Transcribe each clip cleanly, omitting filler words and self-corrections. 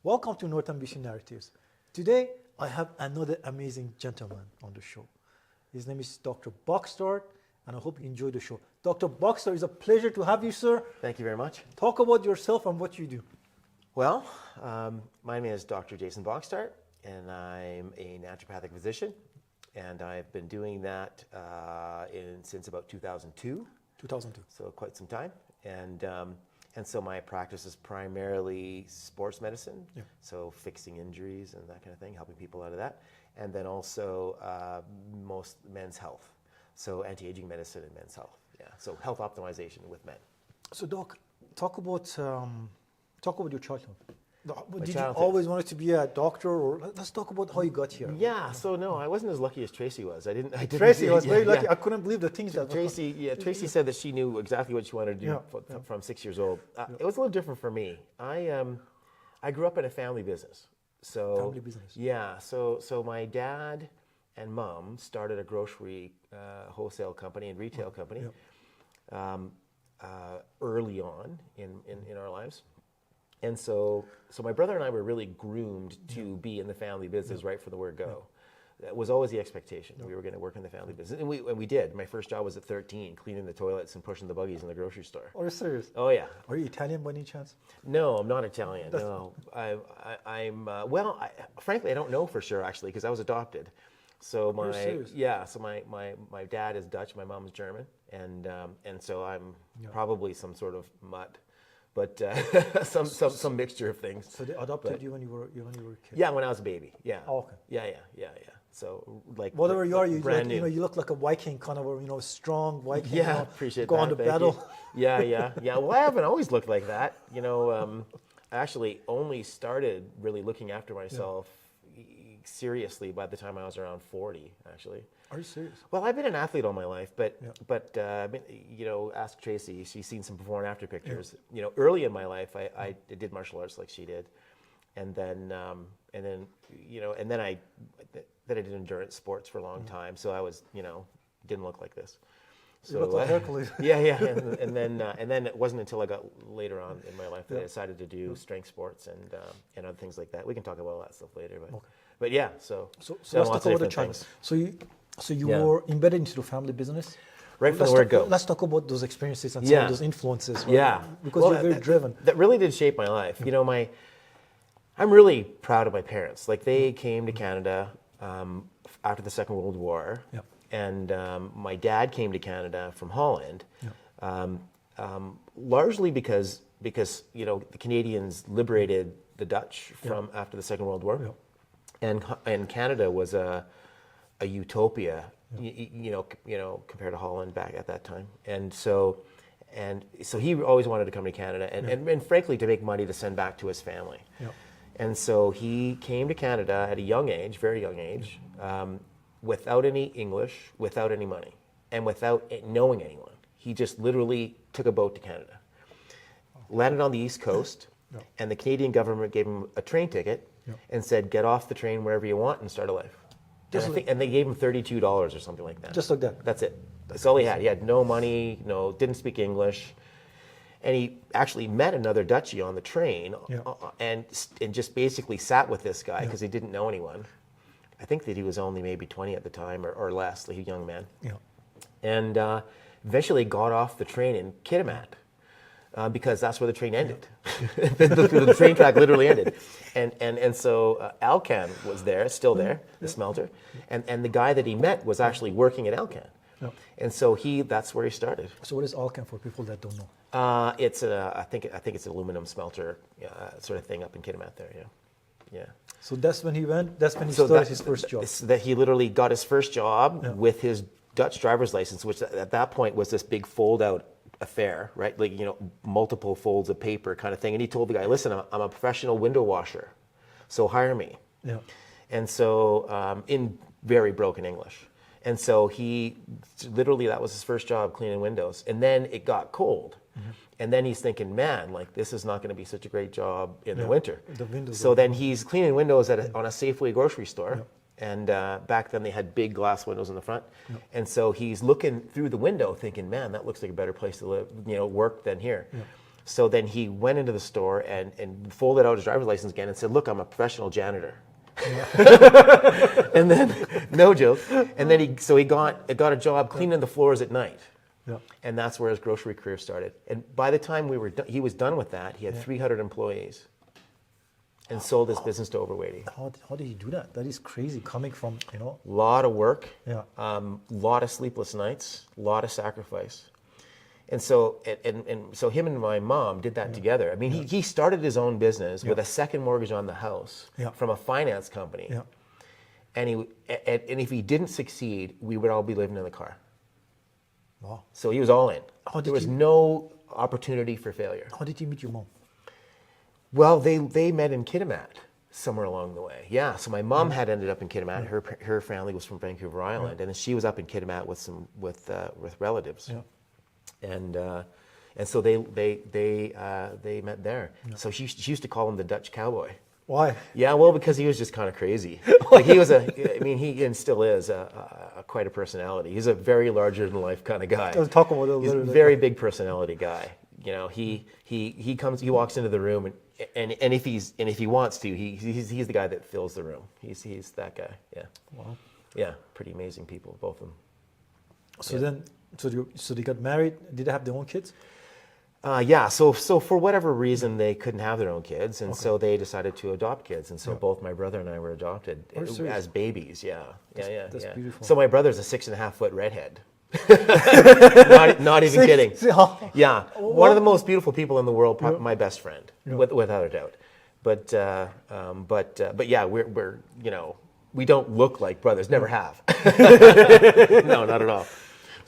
Welcome to North Ambition Narratives. Today, I have another amazing gentleman on the show. His name is Dr. Boxtart, and I hope you enjoy the show. Dr. Boxtart, it's a pleasure to have you, sir. Thank you very much. Talk about yourself and what you do. Well, my name is Dr. Jason Boxtart, and I'm a naturopathic physician, and I've been doing that since about 2002. 2002. So quite some time. And so my practice is primarily sports medicine, so fixing injuries and that kind of thing, helping people out of that. And then also most men's health, so anti-aging medicine and men's health. Yeah, so health optimization with men. So, Doc, talk about your childhood. Did you childhood. always wanted to be a doctor, or let's talk about how you got here? Yeah, so no, I wasn't as lucky as Tracy was. I didn't. Tracy was very lucky. I couldn't believe the things that Tracy said that she knew exactly what she wanted to do from 6 years old. It was a little different for me. I grew up in a family business. So family business. Yeah. So my dad and mom started a grocery wholesale company and retail company early on in our lives. And so my brother and I were really groomed to be in the family business right from the word go. That was always the expectation. We were going to work in the family business. And we did. My first job was at 13, cleaning the toilets and pushing the buggies in the grocery store. Are you serious? Oh, yeah. Are you Italian by any chance? No, I'm not Italian. No. Frankly, I don't know for sure, actually, because I was adopted. So my dad is Dutch, my mom is German. And so I'm probably some sort of mutt. But some mixture of things. So they adopted you when you were a kid? Yeah, when I was a baby. Yeah. Oh, okay. Yeah. So like whatever you are, you new. You look like a Viking, kind of a strong Viking. Yeah, appreciate go that. On the battle. Yeah. Well, I haven't always looked like that. I actually only started really looking after myself seriously by the time I was around 40. Actually. Are you serious? Well, I've been an athlete all my life, but ask Tracy. She's seen some before and after pictures. Early in my life, I did martial arts like she did, and then I did endurance sports for a long time. So I was didn't look like this. So you look like Hercules. Yeah, and then it wasn't until I got later on in my life that I decided to do strength sports and other things like that. We can talk about all that stuff later, but yeah. So let's talk about the Chinese. So you were embedded into the family business? Right from the word go. Let's talk about those experiences and some of those influences. Right? Yeah. Because you're very driven. That really did shape my life. I'm really proud of my parents. Like, they came to Canada after the Second World War. Yeah. And my dad came to Canada from Holland, largely because the Canadians liberated the Dutch from after the Second World War. Yeah. And Canada was a utopia, compared to Holland back at that time. And so he always wanted to come to Canada and frankly to make money to send back to his family. Yeah. And so he came to Canada at a young age, very young age, without any English, without any money, and without knowing anyone. He just literally took a boat to Canada, landed on the East Coast, and the Canadian government gave him a train ticket and said, get off the train wherever you want and start a life. And they gave him $32 or something like that. Just like that? That's it. That's all he had. He had no money, didn't speak English. And he actually met another Dutchie on the train and just basically sat with this guy because he didn't know anyone. I think that he was only maybe 20 at the time or less, like a young man. Yeah. And eventually got off the train in Kitimat because that's where the train ended. The train track literally ended. And so Alcan was there, still there, the smelter. And the guy that he met was actually working at Alcan. Yeah. And so that's where he started. So what is Alcan for people that don't know? It's I think it's an aluminum smelter sort of thing up in Kitimat there. Yeah. So that's when he went. That's when he started his first job. That he literally got his first job with his Dutch driver's license, which at that point was this big fold-out affair, right? Like multiple folds of paper kind of thing. And he told the guy, "Listen, I'm a professional window washer, so hire me." Yeah. And so in very broken English. And so he literally, that was his first job, cleaning windows. And then it got cold. Mm-hmm. And then he's thinking, man, like this is not going to be such a great job in the winter. So then he's cleaning windows on a Safeway grocery store. Yeah. And back then they had big glass windows in the front. Yeah. And so he's looking through the window thinking, man, that looks like a better place to live, work than here. Yeah. So then he went into the store and folded out his driver's license again and said, "Look, I'm a professional janitor." And then, no joke. And then he got a job cleaning the floors at night. Yeah. And that's where his grocery career started. And by the time he was done with that, he had 300 employees and sold his business to Overweighty. How did he do that? That is crazy, coming from, Lot of work, Yeah. Lot of sleepless nights, lot of sacrifice. And so so him and my mom did that together. I mean, he started his own business with a second mortgage on the house from a finance company. Yeah. And if he didn't succeed, we would all be living in the car. Wow. So he was all in. There was you- no opportunity for failure. How did you meet your mom? Well, they met in Kitimat somewhere along the way. Yeah. So my mom had ended up in Kitimat. Her family was from Vancouver Island, and then she was up in Kitimat with relatives. Yeah. And so they met there. So she used to call him the Dutch cowboy. Why? Yeah, well, because he was just kind of crazy. Like he still is quite a personality. He's a very larger than life kind of guy. Let's talk about it He's a later. very big personality guy. He walks into the room and if he wants to, he's the guy that fills the room. He's that guy. Yeah. Wow. Yeah, pretty amazing people, both of them. So they got married. Did they have their own kids? Yeah, so for whatever reason, they couldn't have their own kids, and so they decided to adopt kids, and so both my brother and I were adopted as babies. Yeah, That's beautiful. So my brother's a 6.5-foot redhead. not even kidding. Yeah, one of the most beautiful people in the world, my best friend, without a doubt. But yeah, we're we don't look like brothers. Never have. No, not at all.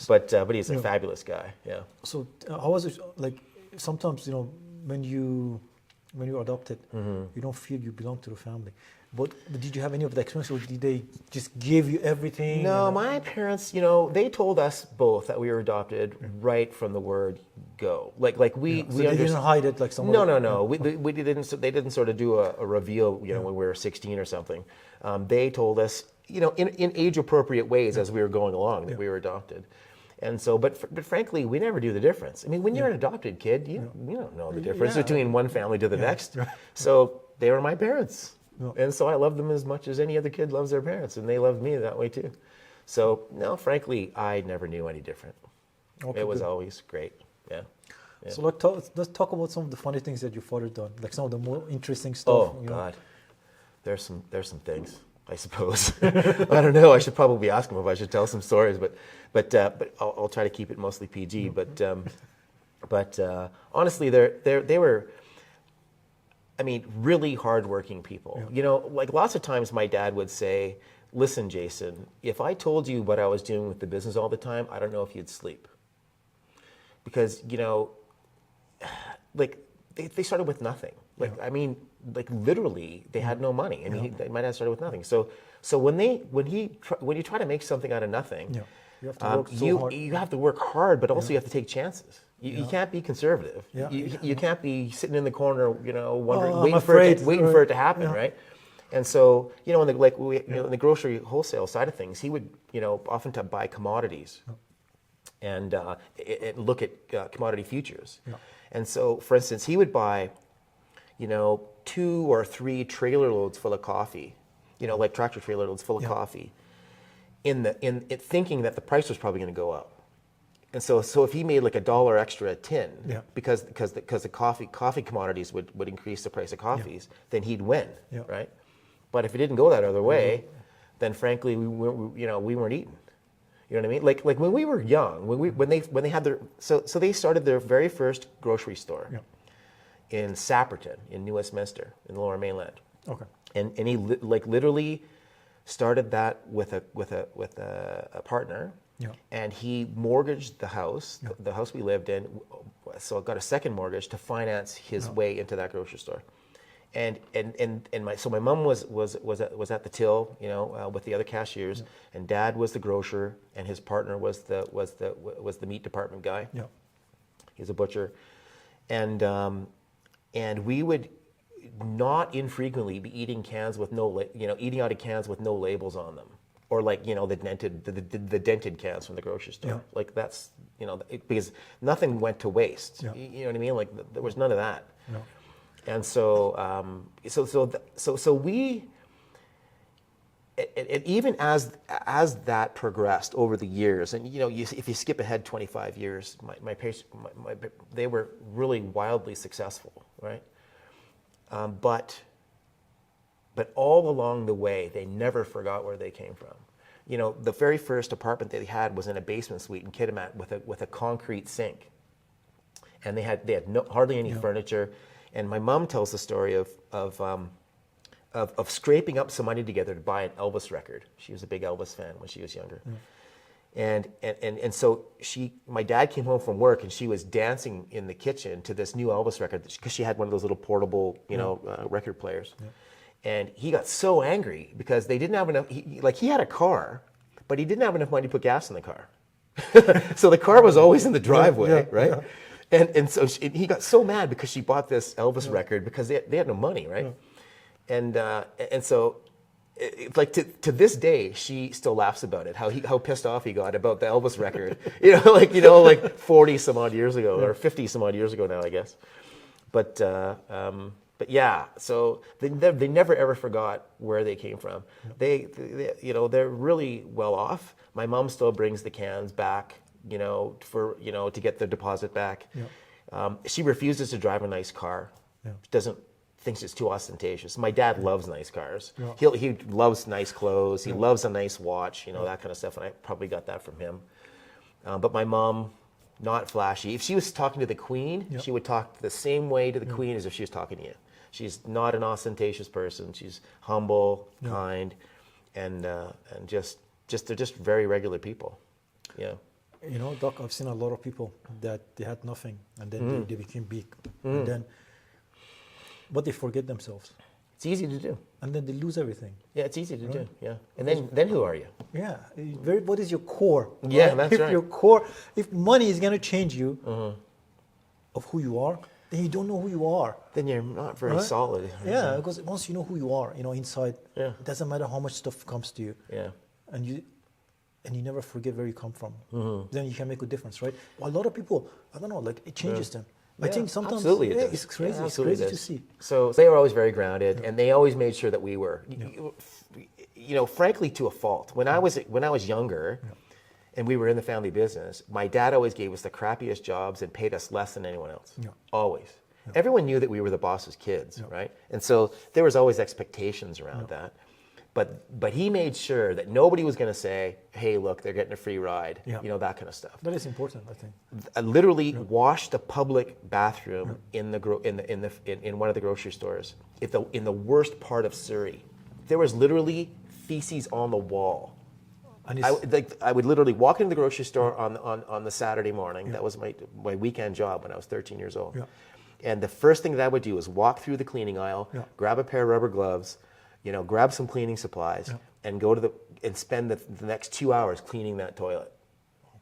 But he's a fabulous guy. Yeah. So how was it like? Sometimes when you adopted, you don't feel you belong to the family. But did you have any of the experience, or did they just give you everything? No, my parents, they told us both that we were adopted right from the word go. Like we So they didn't hide it like someone. No. We didn't. They didn't sort of do a reveal. When we were 16 or something. They told us, in age appropriate ways as we were going along that we were adopted. And so, but frankly, we never do the difference. I mean, when you're an adopted kid, you don't know the difference between one family to the next. So they were my parents. And so I loved them as much as any other kid loves their parents, and they loved me that way too. So no, frankly, I never knew any different. Okay, it was good. always great. Yeah. So let's talk about some of the funny things that your father done, like some of the more interesting stuff. Oh God, there's some things. I suppose. I don't know. I should probably ask him if I should tell some stories, but I'll try to keep it mostly PG. But honestly, they were, really hardworking people. Like lots of times, my dad would say, "Listen, Jason, if I told you what I was doing with the business all the time, I don't know if you'd sleep." Because like they started with nothing. Like literally, they had no money. My dad started with nothing. So when you try to make something out of nothing, you have to work so hard. You have to work hard, but also you have to take chances. You can't be conservative. You can't be sitting in the corner, wondering, waiting for it to happen, right? And so, in the grocery wholesale side of things, he would, often buy commodities and look at commodity futures. And so, for instance, he would buy 2 or 3 trailer loads full of coffee, like tractor trailer loads full of coffee, in thinking that the price was probably going to go up. And so if he made like $1 extra a tin, because the coffee commodities would increase the price of coffees, then he'd win, right? But if it didn't go that other way, then frankly we weren't eating. You know what I mean? Like when we were young, when they had their so they started their very first grocery store. In Sapperton, in New Westminster, in the Lower Mainland. Okay. And he literally started that with a partner. And he mortgaged the house, the house we lived in. So I got a second mortgage to finance his way into that grocery store. And my mom was at the till, with the other cashiers, and Dad was the grocer, and his partner was the meat department guy. He's a butcher, and we would not infrequently be eating cans with eating out of cans with no labels on them. or like, you know, the dented cans from the grocery store. Yeah. Like that's, you know, because nothing went to waste. Yeah. You know what I mean? Like there was none of that. No. And so, so we, and even as that progressed over the years, and you know, if you skip ahead 25 years, my patient, they were really wildly successful, right? But all along the way, they never forgot where they came from. You know, the very first apartment they had was in a basement suite in Kitimat with a concrete sink, and they had hardly any furniture. And my mom tells the story of scraping up some money together to buy an Elvis record. She was a big Elvis fan when she was younger. And so my dad came home from work and she was dancing in the kitchen to this new Elvis record because she had one of those little portable, record players. And he got so angry because they didn't have enough. He had a car, but he didn't have enough money to put gas in the car. So the car was always in the driveway, right? Yeah. And so he got so mad because she bought this Elvis record because they had no money, right? Yeah. And so, like to this day, she still laughs about it. How pissed off he got about the Elvis record, like 40 some odd years ago or 50 some odd years ago now, I guess. But yeah, so they never ever forgot where they came from. They they're really well off. My mom still brings the cans back, to get the deposit back. Yeah. She refuses to drive a nice car. Yeah. Thinks it's too ostentatious. My dad loves nice cars. Yeah. He loves nice clothes. He loves a nice watch, that kind of stuff. And I probably got that from him. But my mom, not flashy. If she was talking to the Queen, she would talk the same way to the Queen as if she was talking to you. She's not an ostentatious person. She's humble, kind, and just they're just very regular people. Yeah. Doc, I've seen a lot of people that they had nothing and then they became big. But they forget themselves. It's easy to do. And then they lose everything. Yeah, it's easy to do. Yeah. And then who are you? Yeah. What is your core? Yeah, right? that's right. Your core, if money is going to change you of who you are, then you don't know who you are. Then you're not very solid. Yeah, because once you know who you are, inside, it doesn't matter how much stuff comes to you. Yeah. And you never forget where you come from. Then you can make a difference, right? Well, a lot of people, I don't know, like it changes them. I think sometimes it's crazy. It's crazy to see. So they were always very grounded, and they always made sure that we were, frankly, to a fault. When I was younger, and we were in the family business, my dad always gave us the crappiest jobs and paid us less than anyone else. Yeah. Always. Yeah. Everyone knew that we were the boss's kids, right? And so there was always expectations around that. But he made sure that nobody was going to say, "Hey, look, they're getting a free ride," that kind of stuff. That is important, I think. I literally washed a public bathroom in one of the grocery stores in the worst part of Surrey. There was literally feces on the wall. I would literally walk into the grocery store on the Saturday morning. Yeah. That was my weekend job when I was 13 years old. Yeah. And the first thing that I would do is walk through the cleaning aisle, grab a pair of rubber gloves, grab some cleaning supplies, and go and spend the next 2 hours cleaning that toilet.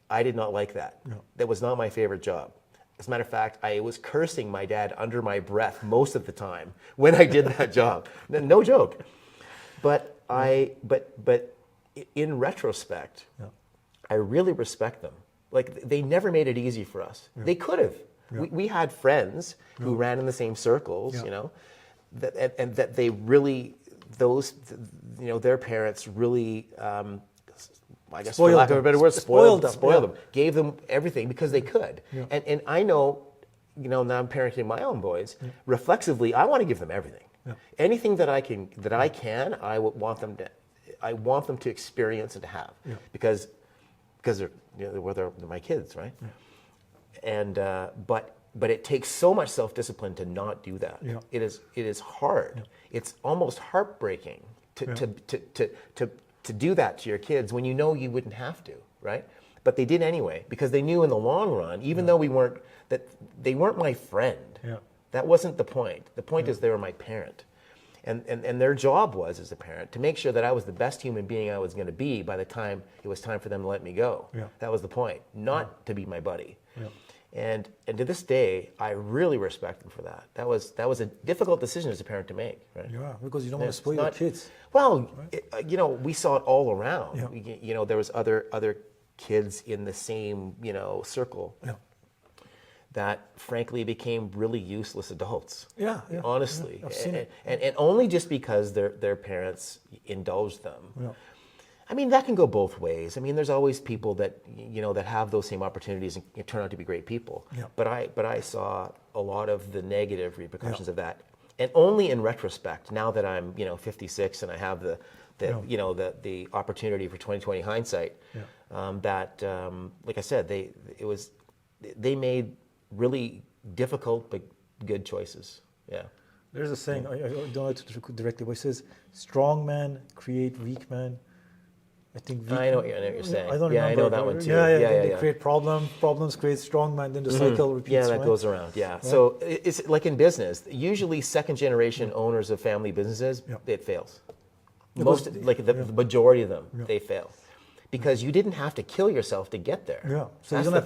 I did not like that. No. That was not my favorite job. As a matter of fact, I was cursing my dad under my breath most of the time when I did that job. No joke. But in retrospect, I really respect them. Like, they never made it easy for us. Yeah. They could have. Yeah. We had friends who ran in the same circles, and that they really, their parents really, I guess for lack of a better word, spoiled them, gave them everything because they could. Yeah. And I know, now I'm parenting my own boys. Yeah. Reflexively, I want to give them everything. Yeah. Anything that I can, I want them to experience and to have, because they're my kids, right? Yeah. And but it takes so much self-discipline to not do that. Yeah. It is hard. Yeah. It's almost heartbreaking to do that to your kids when you know you wouldn't have to, right? But they did anyway because they knew in the long run, even though they weren't my friend. Yeah. That wasn't the point. The point is they were my parent. And their job was, as a parent, to make sure that I was the best human being I was going to be by the time it was time for them to let me go. Yeah. That was the point, not to be my buddy. Yeah. And to this day, I really respect them for that. That was a difficult decision as a parent to make, right? Yeah, because you don't want to spoil your kids. Well, we saw it all around. Yeah. There was other kids in the same, circle. Yeah. That frankly became really useless adults. Yeah. Honestly. Yeah, I've seen it. And only just because their parents indulged them. Yeah. I mean, that can go both ways. I mean, there's always people that, that have those same opportunities and turn out to be great people. Yeah. But I saw a lot of the negative repercussions of that. And only in retrospect, now that I'm, 56 and I have the opportunity for 20/20 hindsight, that, like I said, they made really difficult but good choices. Yeah. There's a saying, I don't know it directly, but it says, strong men create weak men. I know what you're saying. I don't remember. I know that one too. They create problems create strong men, then the cycle repeats. Yeah, that goes around. Yeah. Right? So it's like in business. Usually, second generation owners of family businesses, it fails. The majority of them, they fail, because you didn't have to kill yourself to get there. Yeah. So you don't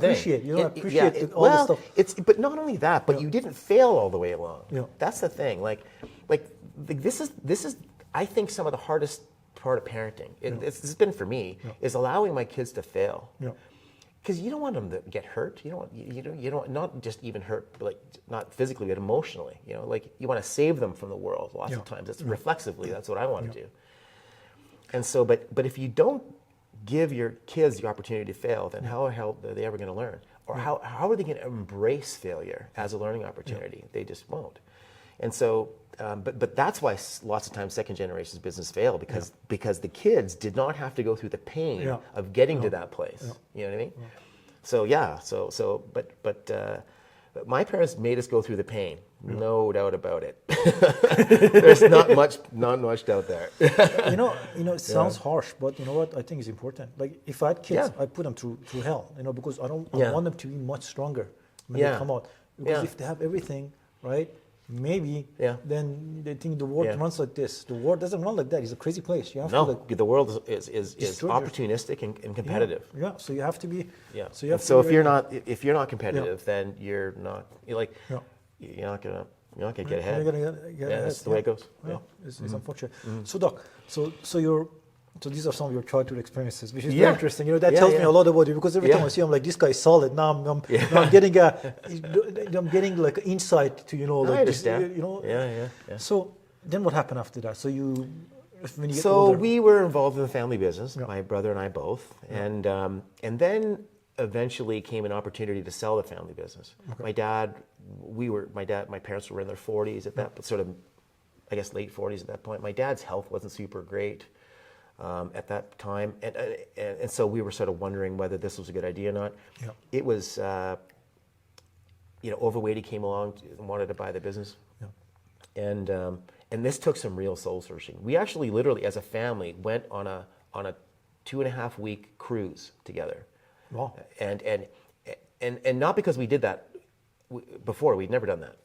appreciate all the stuff. But not only that, but you didn't fail all the way along. Yeah. That's the thing. This is I think some of the hardest part of parenting, this has been for me, is allowing my kids to fail. Yeah. Because you don't want them to get hurt. You don't not just even hurt, not physically, but emotionally. You want to save them from the world lots of times. It's reflexively, that's what I want to do. And so, but if you don't give your kids the opportunity to fail, then how the hell are they ever going to learn? Or how are they going to embrace failure as a learning opportunity? They just won't. And so, but that's why lots of times second generation's business fail, because the kids did not have to go through the pain of getting to that place. You know what I mean? So but my parents made us go through the pain, no doubt about it. There's not much doubt there. It sounds harsh, but you know what? I think it's important. Like if I had kids, I put them through hell. Because I want them to be much stronger when they come out. Because if they have everything, right? Maybe then they think the world runs like this. The world doesn't run like that. It's a crazy place. You have to, the world is opportunistic and competitive. Yeah. So you have to be. Yeah. So if you're not competitive, then you're not gonna get ahead. That's the way it goes. It's unfortunate. So Doc, so these are some of your childhood experiences, which is very interesting. That tells me a lot about you, because every time I see, I'm like, this guy is solid. Now I'm getting like insight to I understand. So then what happened after that? So when you get so older, we were involved in the family business, my brother and I both, and then eventually came an opportunity to sell the family business. Okay. My parents were in their 40s at that sort of, I guess, late 40s at that point. My dad's health wasn't super great. At that time, and so we were sort of wondering whether this was a good idea or not. Yeah. It was, Overweighty came along and wanted to buy the business, and this took some real soul searching. We actually, literally, as a family, went on a 2.5 week cruise together. Wow. And not because we did that before; we'd never done that,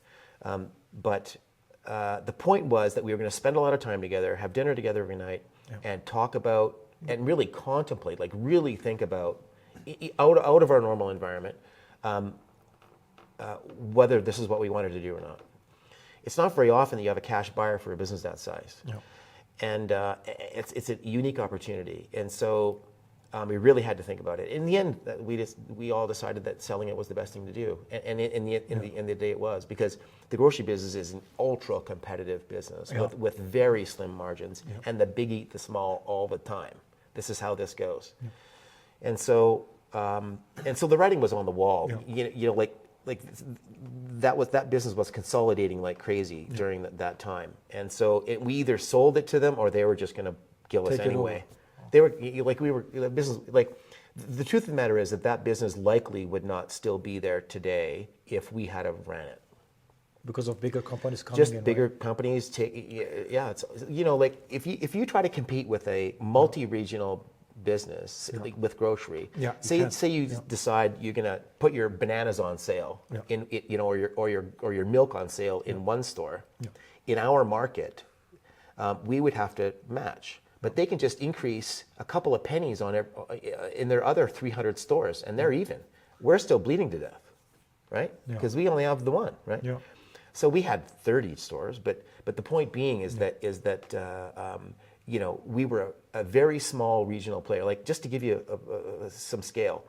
but the point was that we were going to spend a lot of time together, have dinner together every night. And talk about and really contemplate, really think about out of our normal environment, whether this is what we wanted to do or not. It's not very often that you have a cash buyer for a business that size, and it's a unique opportunity. And so we really had to think about it. In the end, we all decided that selling it was the best thing to do, and in the end of the day, it was, because the grocery business is an ultra competitive business with very slim margins, and the big eat the small all the time. This is how this goes, and so the writing was on the wall. That business was consolidating like crazy during that time, and so we either sold it to them or they were just going to kill us anyway. They were business. The truth of the matter is that business likely would not still be there today if we had have ran it. Because of bigger companies coming just in. Bigger companies take. It's if you try to compete with a multi-regional business with grocery. Say you decide you're gonna put your bananas on sale or your milk on sale in one store. In our market, we would have to match. But they can just increase a couple of pennies on in their other 300 stores, and they're even. We're still bleeding to death. right? Because we only have the one, right? Yeah. So we had 30 stores, but the point being is that you know, we were a very small regional player. Like, just to give you some scale,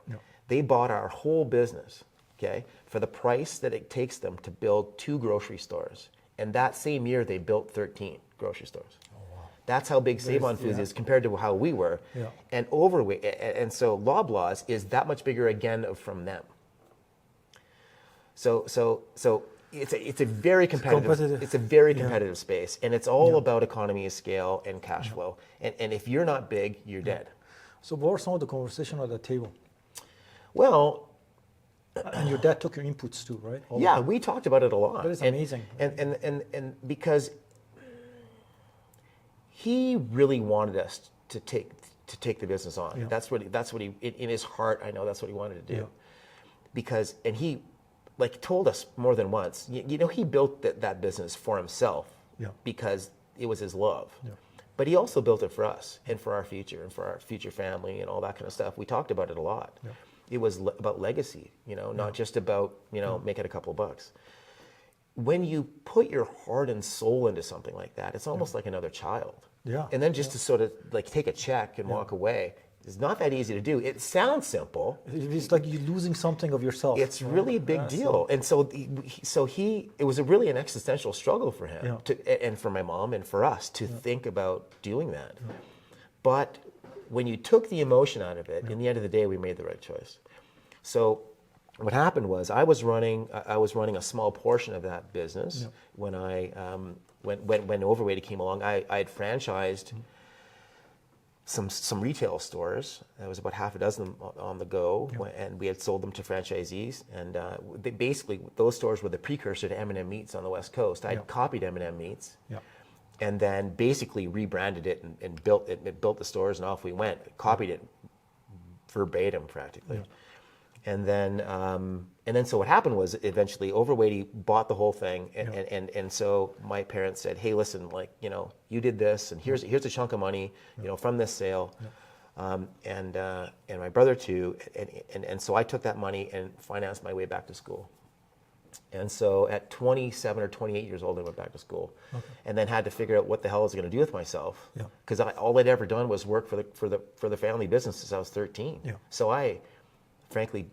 they bought our whole business, okay, for the price that it takes them to build 2 grocery stores. And that same year, they built 13 grocery stores. Oh, wow. That's how big Save On Foods is compared to how we were. Yeah. And overweight, and so Loblaws is that much bigger again from them. So it's a very competitive. It's a very competitive space, and it's all about economy of scale and cash flow. And if you're not big, you're dead. So what were some of the conversation at the table? Well, and your dad took your inputs too, right? We talked about it a lot. That is amazing. And because he really wanted us to take the business on. Yeah. That's what he in his heart, I know that's what he wanted to do. Yeah. Because he told us more than once, you know, he built that business for himself because it was his love. Yeah. But he also built it for us and for our future and for our future family and all that kind of stuff. We talked about it a lot. Yeah. It was about legacy, you know, not just about, you know, making a couple of bucks. When you put your heart and soul into something like that, it's almost like another child. Yeah. And then just to sort of take a check and walk away, it's not that easy to do. It sounds simple. It's like you're losing something of yourself. It's really a big deal. And so it was really an existential struggle for him and for my mom and for us to think about doing that. Yeah. But when you took the emotion out of it, in the end of the day, we made the right choice. So what happened was I was running a small portion of that business when when Overweight came along. I had franchised some retail stores. There was about half a dozen on the go, and we had sold them to franchisees. And basically, those stores were the precursor to M&M Meats on the West Coast. I had copied M&M Meats, and then basically rebranded it and built the stores, and off we went. Copied it verbatim practically. And then so what happened was eventually Overweight bought the whole thing, and so my parents said, hey, listen, like, you know, you did this, and here's a chunk of money, you know, from this sale, and my brother too, and so I took that money and financed my way back to school. And so at 27 or 28 years old, I went back to school, and then had to figure out what the hell I was going to do with myself, because all I'd ever done was work for the family business since I was 13. So I, frankly,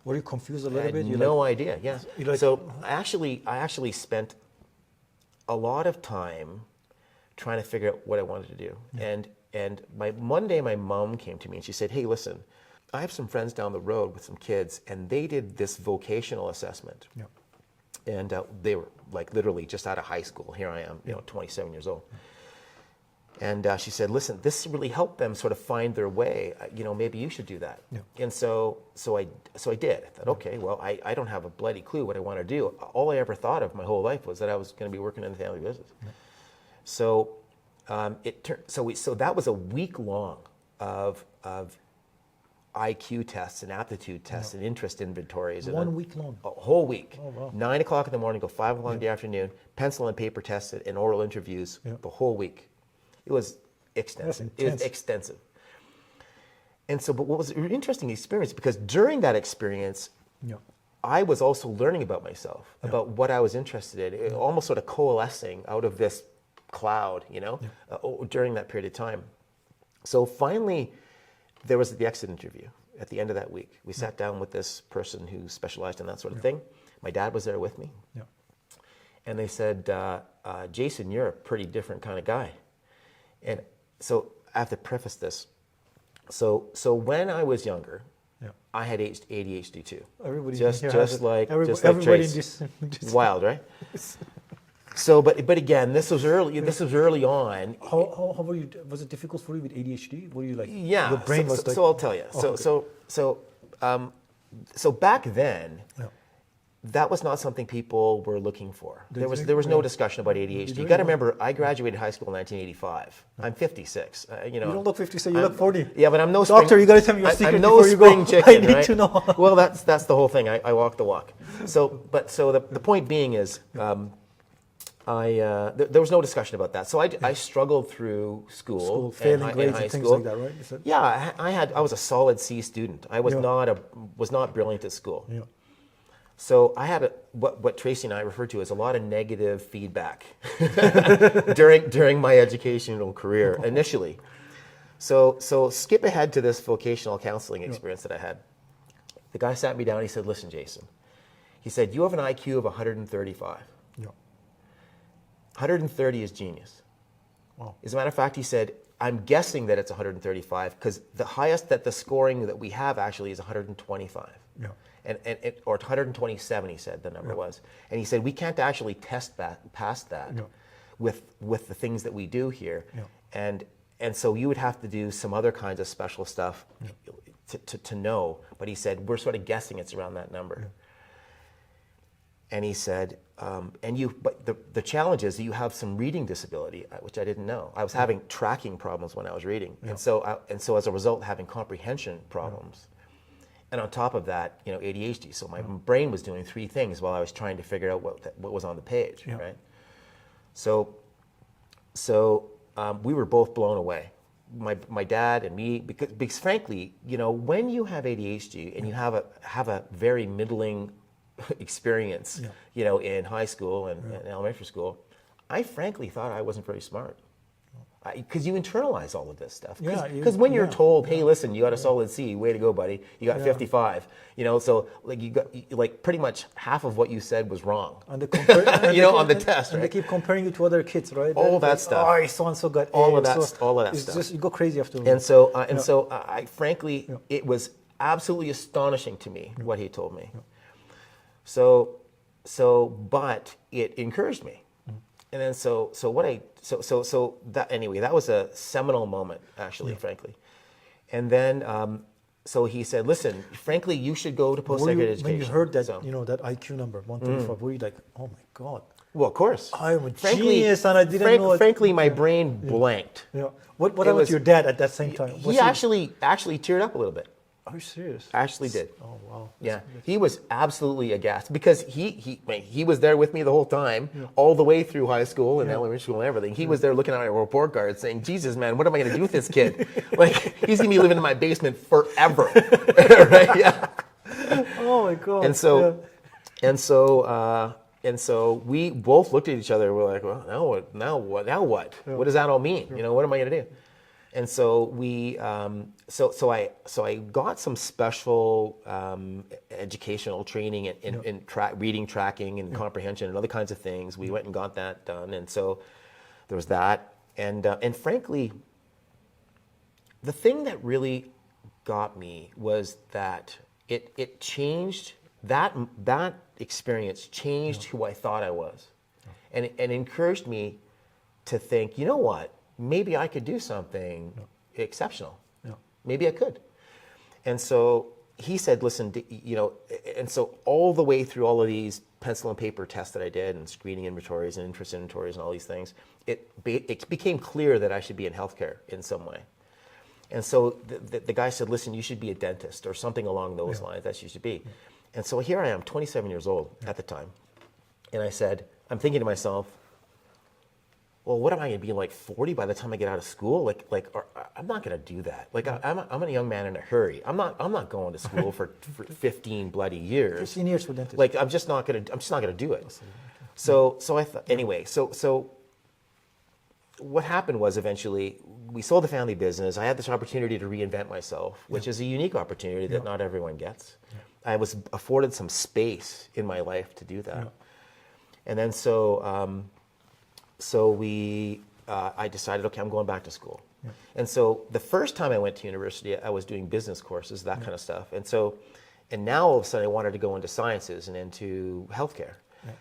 were you confused a little bit? I had no idea. Yeah. So I actually spent a lot of time trying to figure out what I wanted to do. And one day my mom came to me and she said, hey, listen, I have some friends down the road with some kids, and they did this vocational assessment. And they were like literally just out of high school. Here I am, you know, 27 years old. And she said, listen, this really helped them sort of find their way. You know, maybe you should do that. And so I did. I thought, okay, well, I don't have a bloody clue what I want to do. All I ever thought of my whole life was that I was going to be working in the family business. So so that was a week long of IQ tests and aptitude tests and interest inventories. 1 week long? A whole week. Oh, wow. 9 o'clock in the morning, go 5 o'clock in the afternoon, pencil and paper tests and oral interviews the whole week. It was extensive. It was extensive. And so, but what was an interesting experience, because during that experience, I was also learning about myself, about what I was interested in, almost sort of coalescing out of this cloud, you know, during that period of time. So finally, there was the exit interview at the end of that week. We sat down with this person who specialized in that sort of thing. My dad was there with me. And they said, Jason, you're a pretty different kind of guy. And so I have to preface this. So when I was younger, I had ADHD too. Everybody just like everybody Trace. Wild, right? So, but again, this was early on. How were you? Was it difficult for you with ADHD? Were you like? Yeah. Your brain was like. So I'll tell you. So back then. That was not something people were looking for. There was no discussion about ADHD. You got to remember, I graduated high school in 1985. I'm 56. You don't look 56. You look 40. Yeah, but I'm no doctor. You got to tell me your secret I'm no before you spring go. chicken. I need right? to know. Well, that's the whole thing. I walk the walk. So the point being is, there was no discussion about that. So I struggled through school failing grades and things like that, right? Yeah, I was a solid C student. I was not brilliant at school. So I had what Tracy and I refer to as a lot of negative feedback during my educational career initially. So skip ahead to this vocational counseling experience that I had. The guy sat me down. He said, "Listen, Jason," he said, "you have an IQ of 135. Yeah. 130 is genius." Wow. As a matter of fact, he said, "I'm guessing that it's 135 because the highest that the scoring that we have actually is 125." Yeah. Or 127, he said the number was. And he said, "We can't actually test that past that with the things that we do here." Yeah. And so you would have to do some other kinds of special stuff to know. But he said, "We're sort of guessing it's around that number." Yeah. And he said, but the challenge is that you have some reading disability, which I didn't know. I was having tracking problems when I was reading. Yeah. And so as a result, having comprehension problems. Yeah. And on top of that, ADHD. So my brain was doing three things while I was trying to figure out what was on the page, right? So we were both blown away, my dad and me, because frankly, when you have ADHD and you have a very middling experience, in high school and elementary school, I frankly thought I wasn't very smart. Because you internalize all of this stuff. Because when you're told, "Hey, listen, you got a solid C, way to go, buddy. You got 55." So you got pretty much half of what you said was wrong. On the test, right? And they keep comparing you to other kids, right? All that stuff. Oh, so and so got all of that stuff. Just you go crazy after. And so I frankly, it was absolutely astonishing to me what he told me. But it encouraged me. And then that was a seminal moment, actually, frankly. And then so he said, "Listen, frankly, you should go to postgraduate education." When you heard that, that IQ number 135, were you like, "Oh my God"? Well, of course. I'm a genius, and I didn't know. Frankly, my brain blanked. Yeah. What happened to your dad at that same time? He actually teared up a little bit. Are you serious? Actually did. Oh wow. He was absolutely aghast because he was there with me the whole time, all the way through high school and elementary school and everything. He was there looking at my report card saying, "Jesus, man, what am I going to do with this kid? He's going to be living in my basement forever." Right? Yeah. Oh my God. And so we both looked at each other. We're like, "Well, now what? Yeah. What does that all mean? What am I going to do?" And so so I got some special educational training in reading, tracking, and comprehension, and other kinds of things. We went and got that done, and so there was that. And frankly, the thing that really got me was that it changed that experience changed who I thought I was, and encouraged me to think, you know what? Maybe I could do something exceptional. Yeah. Maybe I could. And so he said, "Listen, and so all the way through all of these pencil and paper tests that I did and screening inventories and interest inventories and all these things, it became clear that I should be in healthcare in some way." And so the guy said, "Listen, you should be a dentist or something along those lines. That's what you should be." And so here I am, 27 years old at the time. And I said, I'm thinking to myself, well, what am I going to be like 40 by the time I get out of school? I'm not going to do that. I'm a young man in a hurry. I'm not going to school for 15 bloody years. 15 years for dentistry. I'm just not going to do it. So I thought, anyway, so what happened was eventually we sold the family business. I had this opportunity to reinvent myself, which is a unique opportunity that not everyone gets. I was afforded some space in my life to do that. And then I decided, okay, I'm going back to school. Yeah. And so the first time I went to university, I was doing business courses, that kind of stuff. And now all of a sudden I wanted to go into sciences and into healthcare. Yeah.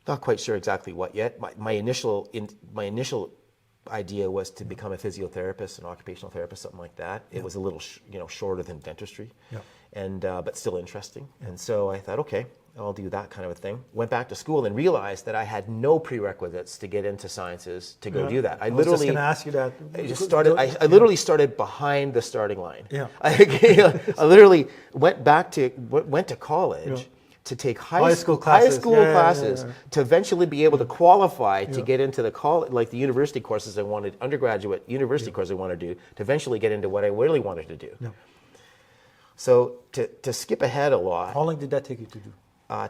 Not quite sure exactly what yet. My initial idea was to become a physiotherapist, an occupational therapist, something like that. It was a little shorter than dentistry, but still interesting. Yeah. And so I thought, okay, I'll do that kind of a thing. Went back to school and realized that I had no prerequisites to get into sciences to go do that. I was just going to ask you that. I literally started behind the starting line. Yeah. I literally went to college to take high school classes to eventually be able to qualify to get into the university courses I wanted, undergraduate university courses I wanted to do, to eventually get into what I really wanted to do. Yeah. So to skip ahead a lot. How long did that take you to do?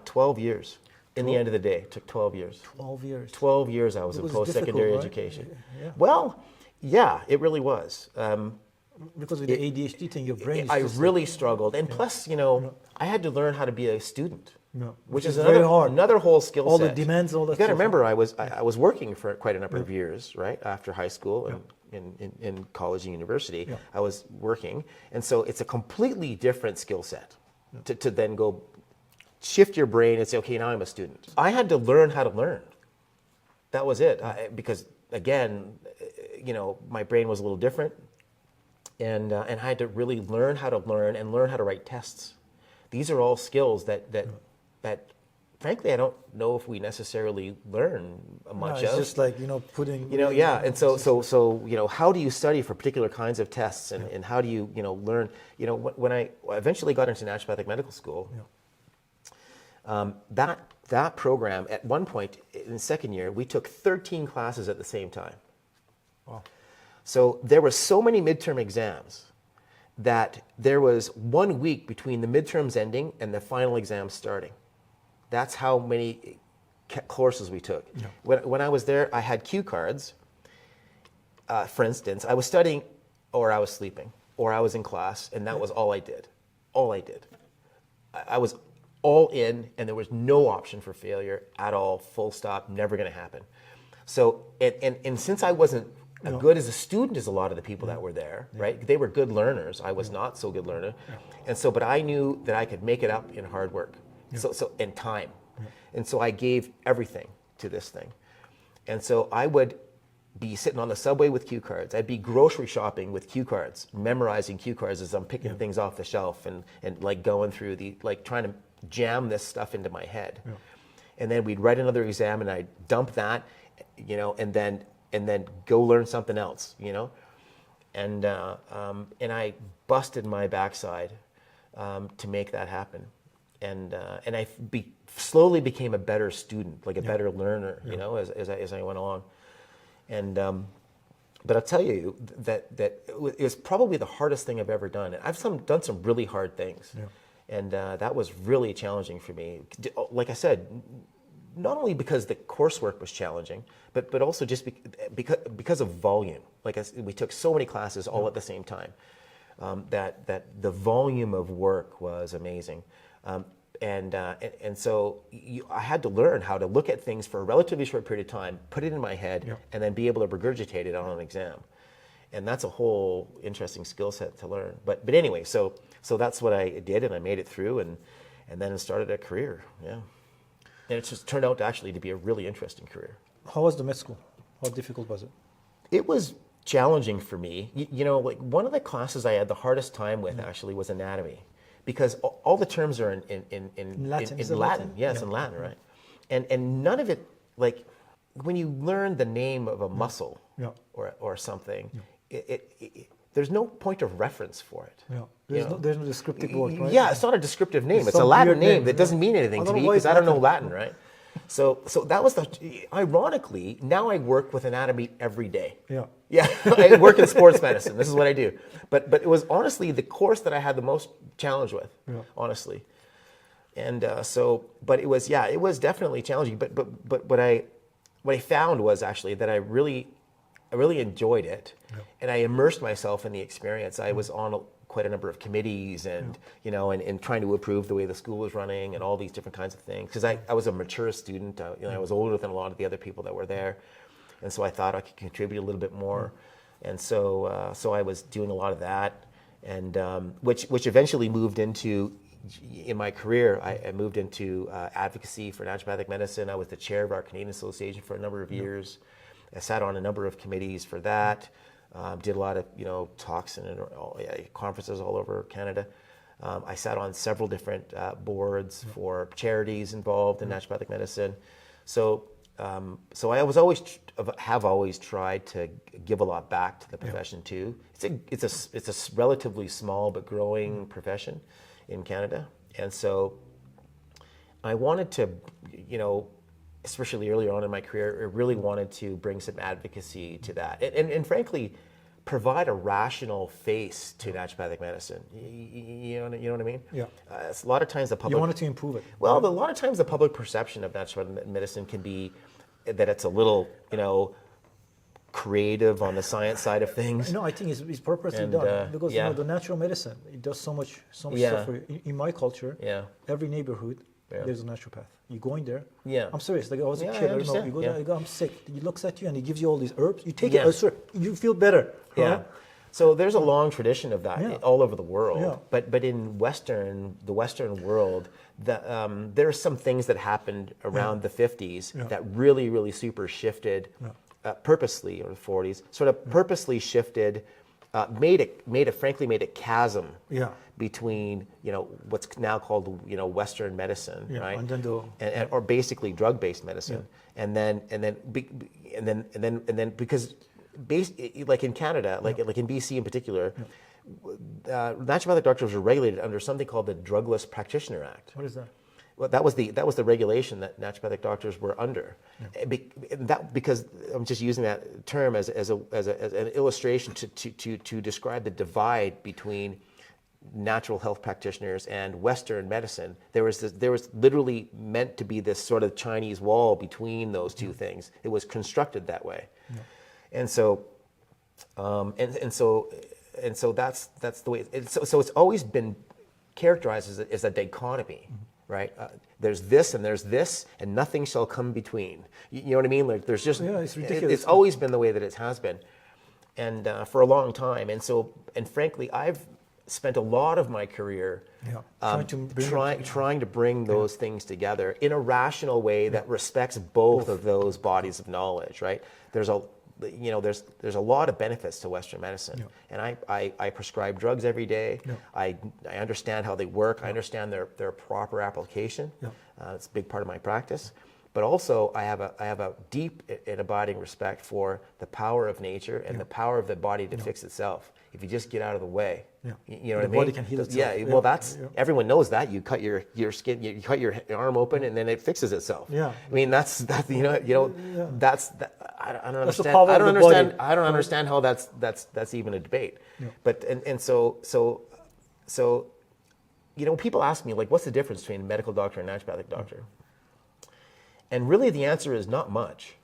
12 years. In the end of the day, it took 12 years. 12 years. 12 years I was in post-secondary right? education. Yeah. Well, yeah, it really was. Because with the ADHD thing, your brain is I just really struggled. And plus, I had to learn how to be a student. Which is very hard. Another whole skill set. All the demands, all that You got to stuff. remember, I was working for quite a number of years, right? After high school and in college and university, I was working. And so it's a completely different skill set to then go shift your brain and say, okay, now I'm a student. I had to learn how to learn. That was it. Because, again, my brain was a little different. And I had to really learn how to learn and learn how to write tests. These are all skills that frankly, I don't know if we necessarily learn much of. It's just like, putting... And so, how do you study for particular kinds of tests and how do you, learn? When I eventually got into naturopathic medical school, that program, at one point in the second year, we took 13 classes at the same time. Wow. So there were so many midterm exams that there was 1 week between the midterms ending and the final exam starting. That's how many courses we took. Yeah. When I was there, I had cue cards. For instance, I was studying, or I was sleeping, or I was in class, and that was all I did. All I did. I was all in, and there was no option for failure at all, full stop, never going to happen. So, and since I wasn't as good as a student as a lot of the people that were there, right? They were good learners. I was not so good learner. And so, but I knew that I could make it up in hard work. So in time. And so I gave everything to this thing. And so I would be sitting on the subway with cue cards. I'd be grocery shopping with cue cards, memorizing cue cards as I'm picking things off the shelf and like going through trying to jam this stuff into my head. And then we'd write another exam and I'd dump that, and then go learn something else, and I busted my backside to make that happen, and I slowly became a better student, like a better learner, as I went along, and but I'll tell you that it was probably the hardest thing I've ever done, and I've done some really hard things, and that was really challenging for me. Like I said, not only because the coursework was challenging, but also just because of volume. Like we took so many classes all at the same time, that the volume of work was amazing, and so I had to learn how to look at things for a relatively short period of time, put it in my head, and then be able to regurgitate it on an exam, and that's a whole interesting skill set to learn. But anyway, so that's what I did, and I made it through, and then I started a career. Yeah. And it just turned out to be a really interesting career. How was the med school? How difficult was it? It was challenging for me. Like one of the classes I had the hardest time with actually was anatomy, because all the terms are in Latin. In Latin. Yes, in Latin, right? And none of it, like when you learn the name of a muscle or something, there's no point of reference for it. There's no descriptive word, right? Yeah, it's not a descriptive name. It's a Latin name that doesn't mean anything to me because I don't know Latin, right? So that was ironically, now I work with anatomy every day. Yeah, I work in sports medicine. This is what I do. But it was honestly the course that I had the most challenge with, honestly. And but it was definitely challenging. But what I found was actually that I really enjoyed it, and I immersed myself in the experience. I was on quite a number of committees, and and trying to improve the way the school was running, and all these different kinds of things. Because I was a mature student, I was older than a lot of the other people that were there, and so I thought I could contribute a little bit more, and so I was doing a lot of that, and which eventually moved into. In my career, I moved into advocacy for naturopathic medicine. I was the chair of our Canadian Association for a number of years. I sat on a number of committees for that. Did a lot of talks and conferences all over Canada. I sat on several different boards for charities involved in naturopathic medicine. So I was have always tried to give a lot back to the profession too. It's a relatively small but growing profession in Canada, and so I wanted to, especially earlier on in my career, I really wanted to bring some advocacy to that. And frankly, provide a rational face to naturopathic medicine. You know what I mean? Yeah. It's a lot of times the public... You wanted to improve it. Well, a lot of times the public perception of naturopathic medicine can be that it's a little, creative on the science side of things. No, I think it's purposely done because the natural medicine, it does so much stuff for you. In my culture, every neighborhood, there's a naturopath. You go in there. Yeah. I'm serious. Like I was a kid. You go there. You go, I'm sick. He looks at you and he gives you all these herbs. You take it. Sir, you feel better. Yeah. Right? So there's a long tradition of that all over the world. Yeah. But in the Western world, there are some things that happened around the 50s that really, really super shifted purposely, or the 40s, sort of purposely shifted, made a chasm between what's now called Western medicine, right? And then or basically drug-based medicine, and then because like in Canada, like in BC in particular, naturopathic doctors are regulated under something called the Drugless Practitioner Act. What is that? Well, that was the regulation that naturopathic doctors were under. Because I'm just using that term as an illustration to describe the divide between natural health practitioners and Western medicine. There was literally meant to be this sort of Chinese wall between those two things. It was constructed that way, and so that's the way. So it's always been characterized as a dichotomy. Right, there's this and there's this, and nothing shall come between. You know what I mean? Like there's just it's ridiculous. It's always been the way that it has been, and for a long time. And frankly, I've spent a lot of my career trying to bring those things together in a rational way that respects both of those bodies of knowledge. Right? There's a lot of benefits to Western medicine, and I prescribe drugs every day. I understand how they work. I understand their proper application. It's a big part of my practice. But also, I have a deep and abiding respect for the power of nature and the power of the body to fix itself. If you just get out of the way, you know what I mean? The body can heal itself. Well, everyone knows that. You cut your skin, you cut your arm open, and then it fixes itself. I mean, that's I don't understand. I don't understand how that's even a debate. But so people ask me, like, what's the difference between a medical doctor and a naturopathic doctor? And really, the answer is not much.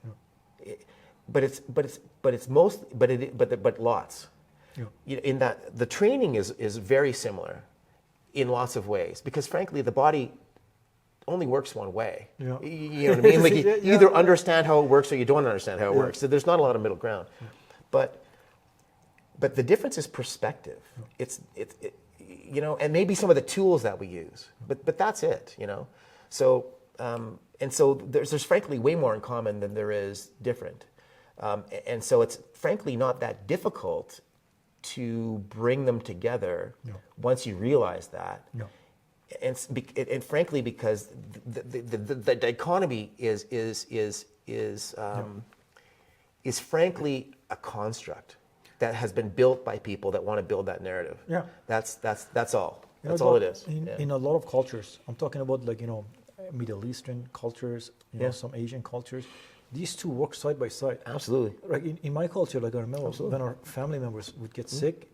But lots. In that the training is very similar in lots of ways, because frankly the body only works one way. You know what I mean? Like you either understand how it works or you don't understand how it works. So there's not a lot of middle ground. But the difference is perspective. It's and maybe some of the tools that we use. But that's it. So and so there's frankly way more in common than there is different. And so it's frankly not that difficult to bring them together once you realize that. And frankly, because the dichotomy is frankly a construct that has been built by people that want to build that narrative. That's all. That's all it is. In a lot of cultures, I'm talking about Middle Eastern cultures, some Asian cultures. These two work side by side. Absolutely. Like in my culture, like I remember when our family members would get sick,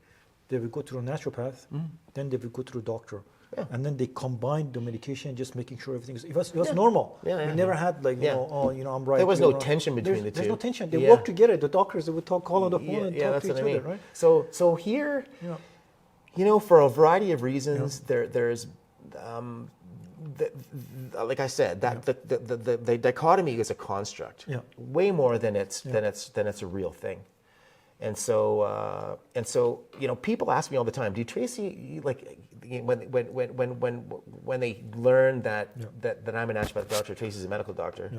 they would go to a naturopath, then they would go to a doctor. And then they combined the medication, just making sure everything it was normal. We never had I'm right. There was no tension between the two. There's no tension. They work together. The doctors, they would call on the phone and talk to each other, right? So here, for a variety of reasons, there's like I said, that the dichotomy is a construct, way more than it's a real thing, and so people ask me all the time, do Tracy, like when they learn that I'm a naturopathic doctor, Tracy's a medical doctor,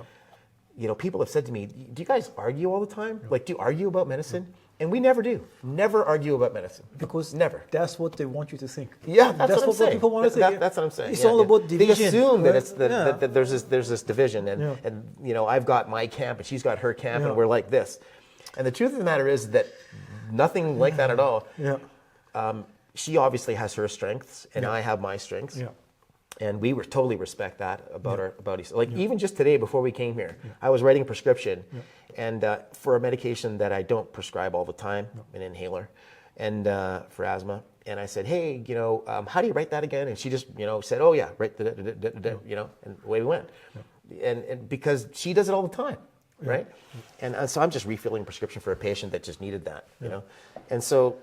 people have said to me, do you guys argue all the time? Like, do you argue about medicine? And we never do. Never argue about medicine. Because never. That's what they want you to think. Yeah, that's what I'm saying. People want to think. That's what I'm saying. It's all about division. They assume that it's that there's this division, and I've got my camp and she's got her camp, and we're like this. And the truth of the matter is that nothing like that at all. She obviously has her strengths, and I have my strengths. And we totally respect that about each. Like even just today before we came here, I was writing a prescription, and for a medication that I don't prescribe all the time, an inhaler, and for asthma. And I said, hey, how do you write that again? And she just, said, oh yeah, write and away we went. And because she does it all the time, right? And so I'm just refilling prescription for a patient that just needed that, And so,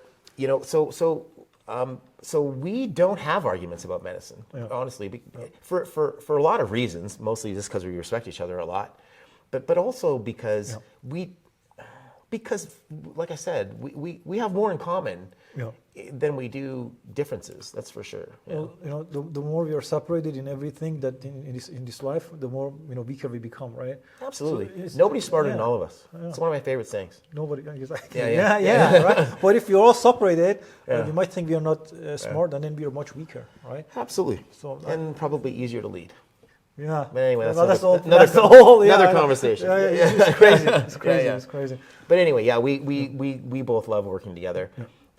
so we don't have arguments about medicine, honestly, for a lot of reasons, mostly just because we respect each other a lot, but also because because, like I said, we have more in common than we do differences. That's for sure. Well, the more we are separated in everything that in this life, the more weaker we become, right? Absolutely. So nobody's smarter than all of us. It's one of my favorite sayings. Nobody. Exactly. Right. But if we're all separated, we might think we are not smart, and then we are much weaker, right? Absolutely. So and probably easier to lead. Yeah. But anyway, that's another conversation. It's crazy. It's crazy. It's crazy. But anyway, we both love working together.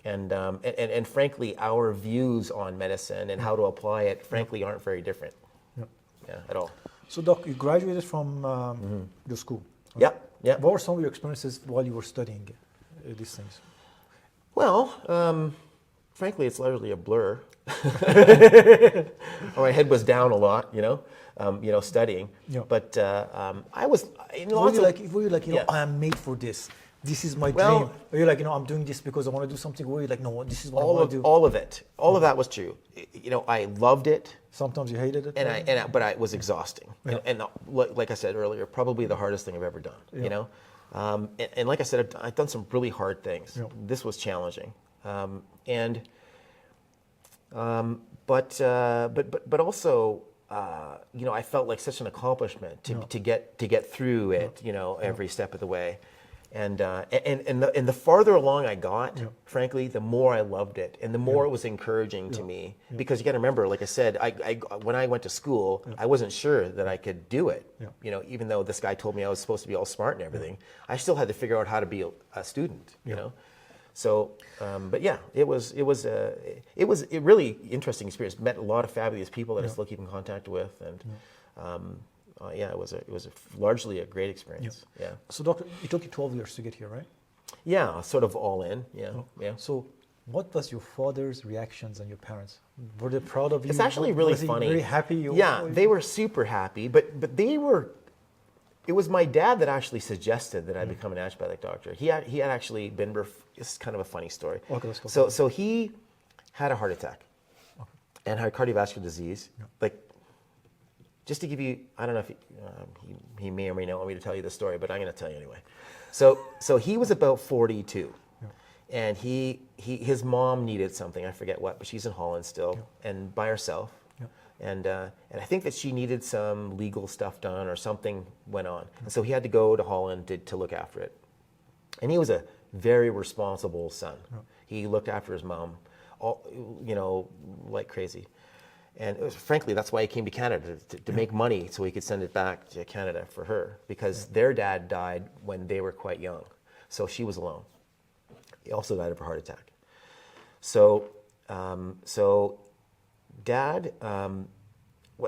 And frankly, our views on medicine and how to apply it, frankly, aren't very different. At all. So, Doc, you graduated from your school. Right? Yeah. What were some of your experiences while you were studying these things? Well, frankly, it's largely a blur. My head was down a lot, studying. But I was. Were you like, I am made for this. This is my dream. Or you're like, I'm doing this because I want to do something. Or you're like, no, this is what I want to do. All of it. All of that was true. I loved it. Sometimes you hated it. But it was exhausting. And like I said earlier, probably the hardest thing I've ever done. And like I said, I've done some really hard things. This was challenging. But also, I felt like such an accomplishment to get through it. Every step of the way. And the farther along I got, frankly, the more I loved it, and the more it was encouraging to me. Because you got to remember, like I said, when I went to school, I wasn't sure that I could do it. Even though this guy told me I was supposed to be all smart and everything, I still had to figure out how to be a student. So, but yeah, it was a really interesting experience. Met a lot of fabulous people that I still keep in contact with, and. It was largely a great experience. Yeah. So, Doctor, it took you 12 years to get here, right? Yeah, sort of all in. Yeah. So, what was your father's reactions and your parents? Were they proud of you? It's actually really funny. Very happy. They were super happy, but they were. It was my dad that actually suggested that I become an naturopathic doctor. He had actually been. It's kind of a funny story. Okay, let's go. So he had a heart attack, and had cardiovascular disease, Just to give you, I don't know if he may or may not want me to tell you the story, but I'm going to tell you anyway. So he was about 42, and his mom needed something, I forget what, but she's in Holland still, and by herself, and I think that she needed some legal stuff done or something went on, and so he had to go to Holland to look after it, and he was a very responsible son. He looked after his mom, like crazy. And frankly, that's why he came to Canada, to make money so he could send it back to Canada for her, because their dad died when they were quite young. So she was alone. He also died of a heart attack. So dad,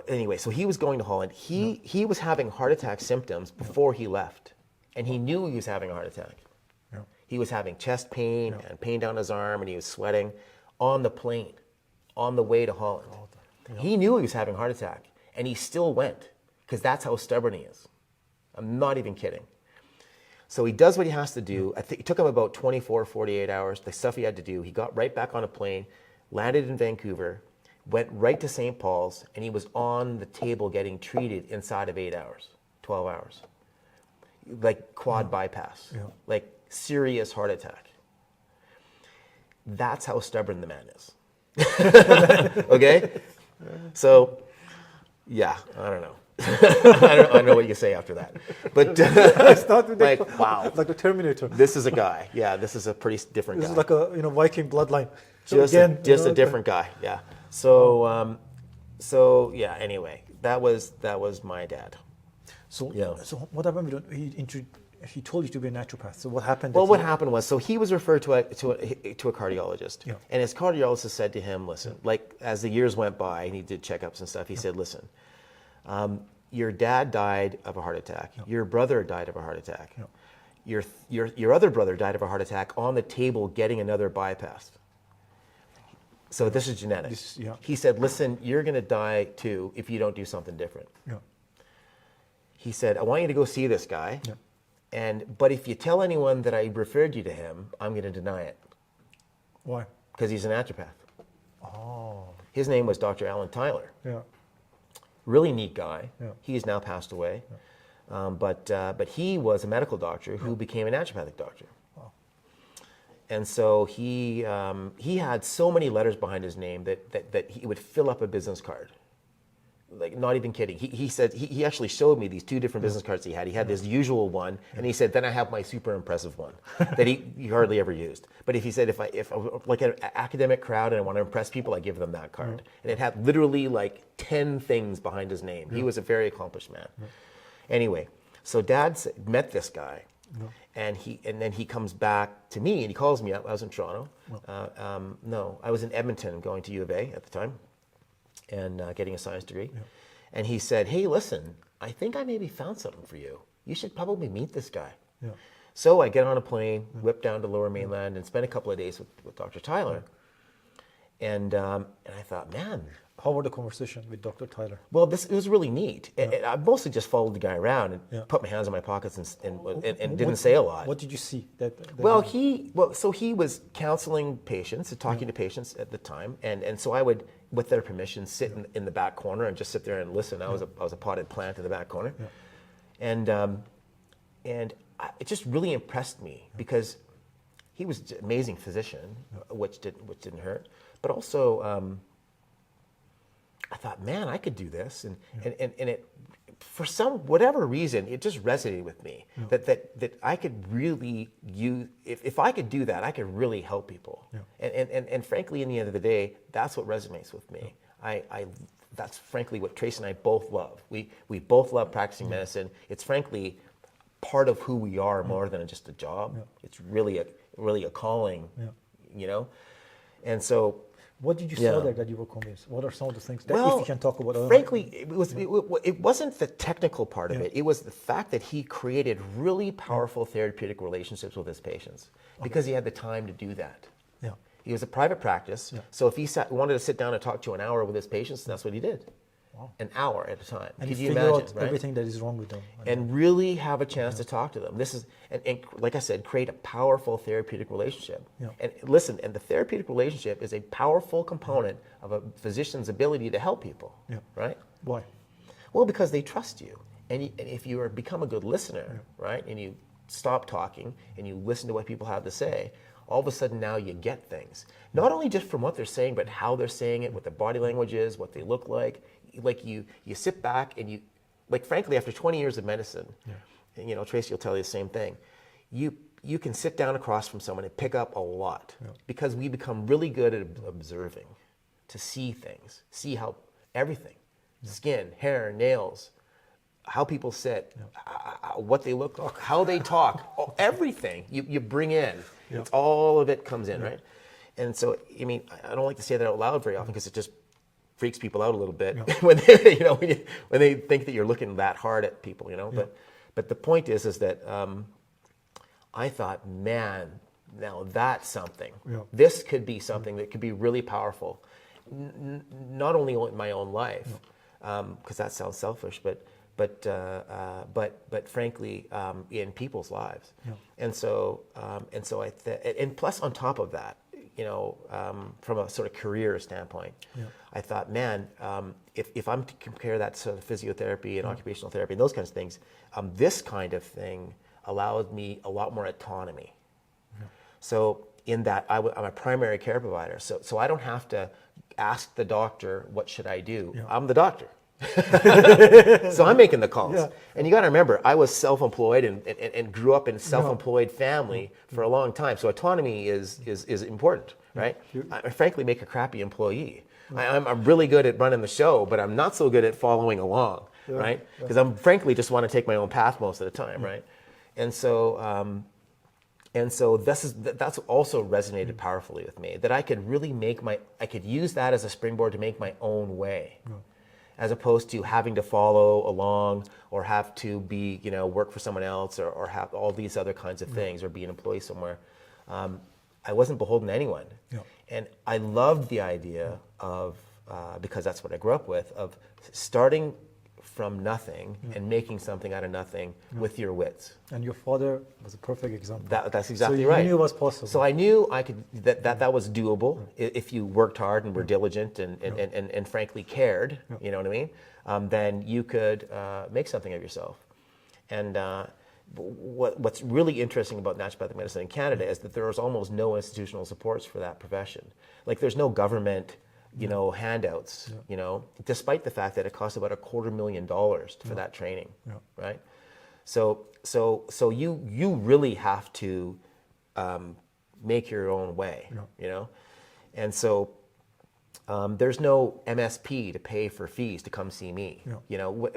anyway, so he was going to Holland. He was having heart attack symptoms before he left, and he knew he was having a heart attack. He was having chest pain and pain down his arm, and he was sweating on the plane, on the way to Holland. He knew he was having a heart attack, and he still went, because that's how stubborn he is. I'm not even kidding. So he does what he has to do. I think it took him about 24, 48 hours, the stuff he had to do. He got right back on a plane, landed in Vancouver, went right to St. Paul's, and he was on the table getting treated inside of 8 hours, 12 hours. Like quad bypass, like serious heart attack. That's how stubborn the man is. Okay? So, yeah, I don't know. I don't know what you say after that. But wow. Like the Terminator. This is a guy. Yeah, this is a pretty different guy. This is like a Viking bloodline. Just a different guy. Yeah. So yeah. Anyway, that was my dad. So what happened? He told you to be a naturopath. So what happened? Well, what happened was, so he was referred to a cardiologist, Yeah. and his cardiologist said to him, "Listen, like as the years went by, and he did checkups and stuff. He said, listen, your dad died of a heart attack. Yeah. Your brother died of a heart attack. Yeah. Your other brother died of a heart attack on the table getting another bypass. So this is genetic." Yeah. He said, "Listen, you're going to die too if you don't do something different." Yeah. He said, "I want you to go see this guy." Yeah. But if you tell anyone that I referred you to him, I'm going to deny it. Why? Because he's a naturopath. Oh. His name was Dr. Alan Tyler. Yeah. Really neat guy. Yeah. He's now passed away. Yeah. But he was a medical doctor who became a naturopathic doctor. Wow. And so he had so many letters behind his name that he would fill up a business card. Like, not even kidding. He said, he actually showed me these 2 different business cards he had. He had this usual one, and he said, then I have my super impressive one that he hardly ever used. But if I like an academic crowd and I want to impress people, I give them that card. And it had literally like 10 things behind his name. He was a very accomplished man. Anyway, so Dad met this guy, and then he comes back to me and he calls me up. I was in Toronto. No, I was in Edmonton going to U of A at the time. And getting a science degree. Yeah. And he said, "Hey, listen, I think I maybe found something for you. You should probably meet this guy." Yeah. So I get on a plane, whip down to Lower Mainland, and spend a couple of days with Dr. Tyler. And I thought, man. How was the conversation with Dr. Tyler? Well, it was really neat. I mostly just followed the guy around and put my hands in my pockets and didn't say a lot. What did you see? So he was counseling patients, talking to patients at the time, and so I would, with their permission, sit in the back corner and just sit there and listen. I was a potted plant in the back corner, and it just really impressed me because he was an amazing physician, which didn't hurt, but also. I thought, man, I could do this, and it, for whatever reason, it just resonated with me that I could really use. If I could do that, I could really help people. And frankly, in the end of the day, that's what resonates with me. That's frankly what Trace and I both love. We both love practicing medicine. It's frankly part of who we are more than just a job. It's really a calling, you know, and so. What did you saw there that you were convinced? What are some of the things that, if you can talk about? Frankly, it wasn't the technical part of it. It was the fact that he created really powerful therapeutic relationships with his patients because he had the time to do that. Yeah. He was a private practice, so if he wanted to sit down and talk to an hour with his patients, that's what he did. Wow. An hour at a time. And could you imagine out everything that is wrong with them, and really have a chance to talk to them. This is, and like I said, create a powerful therapeutic relationship. And listen, and the therapeutic relationship is a powerful component of a physician's ability to help people. Right? Why? Well, because they trust you, and if you become a good listener, right, and you stop talking and you listen to what people have to say, all of a sudden now you get things. Not only just from what they're saying, but how they're saying it, what their body language is, what they look like. Like you sit back and you, like frankly, after 20 years of medicine, and, you know, Tracy will tell you the same thing. You can sit down across from someone and pick up a lot because we become really good at observing, to see things, see how everything, skin, hair, nails, how people sit, what they look like, how they talk, everything you bring in. It's all of it comes in, right? And so, I mean, I don't like to say that out loud very often because it just freaks people out a little bit when they, you know, when they think that you're looking that hard at people, you know. But the point is that I thought, man, now that's something. This could be something that could be really powerful, not only in my own life, because that sounds selfish, but frankly, in people's lives. And so and plus on top of that, you know, from a sort of career standpoint, I thought, man, if I'm to compare that to physiotherapy and occupational therapy and those kinds of things, this kind of thing allowed me a lot more autonomy. So in that, I'm a primary care provider, so I don't have to ask the doctor, what should I do? I'm the doctor. So I'm making the calls. And you got to remember, I was self-employed and grew up in a self-employed family for a long time. So autonomy is important, right? I frankly make a crappy employee. I'm really good at running the show, but I'm not so good at following along, right? Because I'm frankly just want to take my own path most of the time, right? That's also resonated powerfully with me, that I could really I could use that as a springboard to make my own way, as opposed to having to follow along or have to be, work for someone else or have all these other kinds of things or be an employee somewhere. I wasn't beholden to anyone. And I loved the idea of, because that's what I grew up with, of starting from nothing and making something out of nothing with your wits. And your father was a perfect example. That's exactly right. So you knew it was possible. So I knew I could that was doable if you worked hard and were diligent and frankly cared. You know what I mean? Then you could make something of yourself. And what's really interesting about naturopathic medicine in Canada is that there is almost no institutional supports for that profession. Like there's no government handouts, despite the fact that it costs about $250,000 for that training, right? So you really have to make your own way, and so there's no MSP to pay for fees to come see me.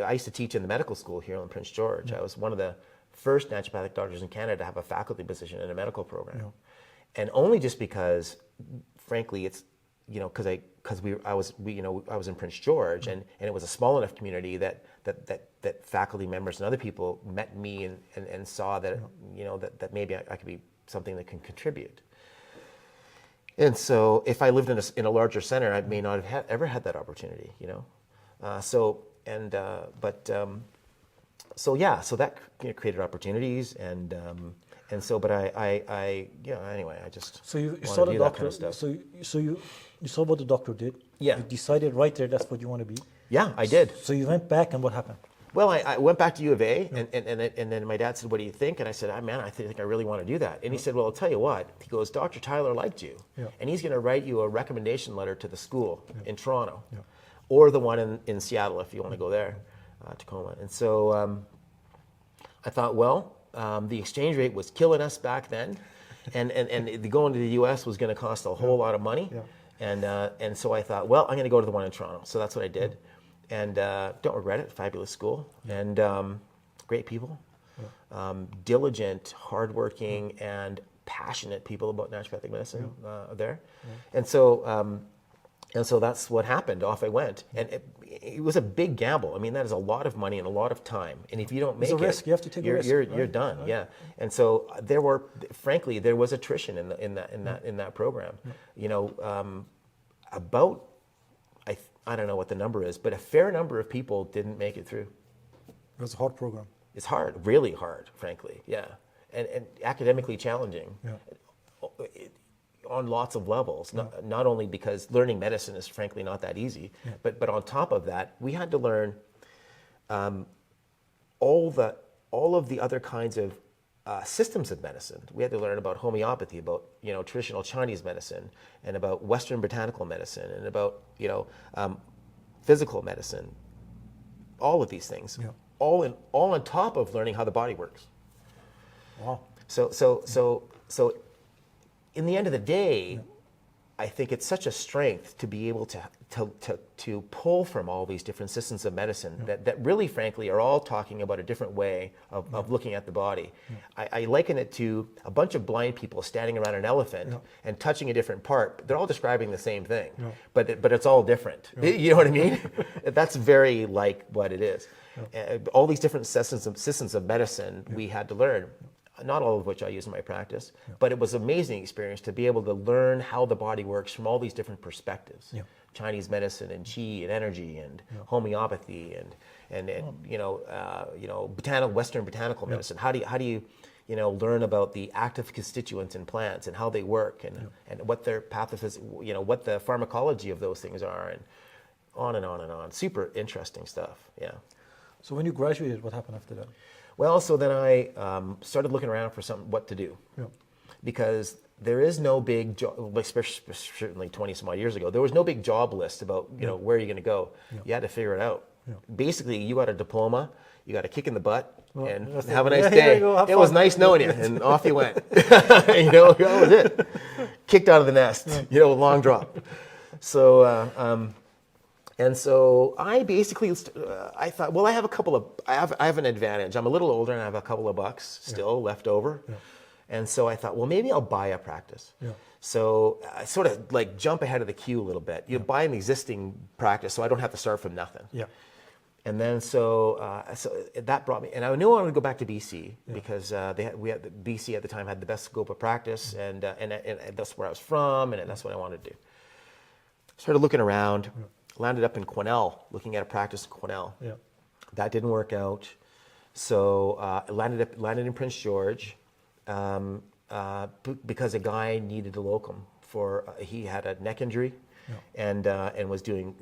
I used to teach in the medical school here in Prince George. I was one of the first naturopathic doctors in Canada to have a faculty position in a medical program, and only just because, frankly, it's because I was in Prince George, and it was a small enough community that faculty members and other people met me and saw that that maybe I could be something that can contribute. And so if I lived in a larger center, I may not have ever had that opportunity. So that created opportunities but anyway, I just so you saw the doctor. Kind of so you saw what the doctor did. Yeah. You decided right there that's what you want to be. Yeah, I did. So you went back, and what happened? Well, I went back to U of A, and then my dad said, "What do you think?" And I said, "Man, I think I really want to do that." And he said, "Well, I'll tell you what." He goes, "Dr. Tyler liked you, and he's going to write you a recommendation letter to the school in Toronto, or the one in Seattle if you want to go there, Tacoma." And so I thought, well. The exchange rate was killing us back then, and going to the U.S. was going to cost a whole lot of money, and so I thought, well, I'm going to go to the one in Toronto. So that's what I did, and don't regret it. Fabulous school, and great people, diligent, hardworking, and passionate people about naturopathic medicine there, and so that's what happened. Off I went, and it was a big gamble. I mean, that is a lot of money and a lot of time. And if you don't make it's a risk. You have to take a risk. You're done. Right. Yeah. And so there was attrition in that program. About I don't know what the number is, but a fair number of people didn't make it through. It was a hard program. It's hard, really hard, frankly. Yeah, and academically challenging. Yeah. On lots of levels, not only because learning medicine is frankly not that easy, but on top of that, we had to learn all of the other kinds of systems of medicine. We had to learn about homeopathy, about traditional Chinese medicine, and about Western botanical medicine, and about physical medicine. All of these things, all on top of learning how the body works. Wow. So. In the end of the day, I think it's such a strength to be able to pull from all these different systems of medicine that really, frankly, are all talking about a different way of looking at the body. I liken it to a bunch of blind people standing around an elephant and touching a different part. They're all describing the same thing, but it's all different. You know what I mean? That's very like what it is. All these different systems of medicine we had to learn. Not all of which I use in my practice, but it was an amazing experience to be able to learn how the body works from all these different perspectives. Chinese medicine and qi and energy and homeopathy and Western botanical medicine. How do you learn about the active constituents in plants and how they work and what their what the pharmacology of those things are, and on and on and on. Super interesting stuff. Yeah. So when you graduated, what happened after that? Well, so then I started looking around for what to do, because there is no big job, especially certainly 20 some odd years ago, there was no big job list about where you're going to go. You had to figure it out. Basically, you got a diploma, you got a kick in the butt, and have a nice day. It was nice knowing you, and off you went. That was it. Kicked out of the nest, long drop. So And so I basically, I thought, well, I have an advantage. I'm a little older and I have a couple of bucks still left over. Yeah. And so I thought, well, maybe I'll buy a practice. Yeah. So I sort of like jump ahead of the queue a little bit. You buy an existing practice so I don't have to start from nothing. Yeah. And then so that brought me, and I knew I wanted to go back to BC because BC at the time had the best scope of practice, and that's where I was from, and that's what I wanted to do. Started looking around, landed up in Quesnel, looking at a practice in Quesnel. Yeah. That didn't work out, so I landed in Prince George because a guy needed a locum he had a neck injury. Yeah. And was doing,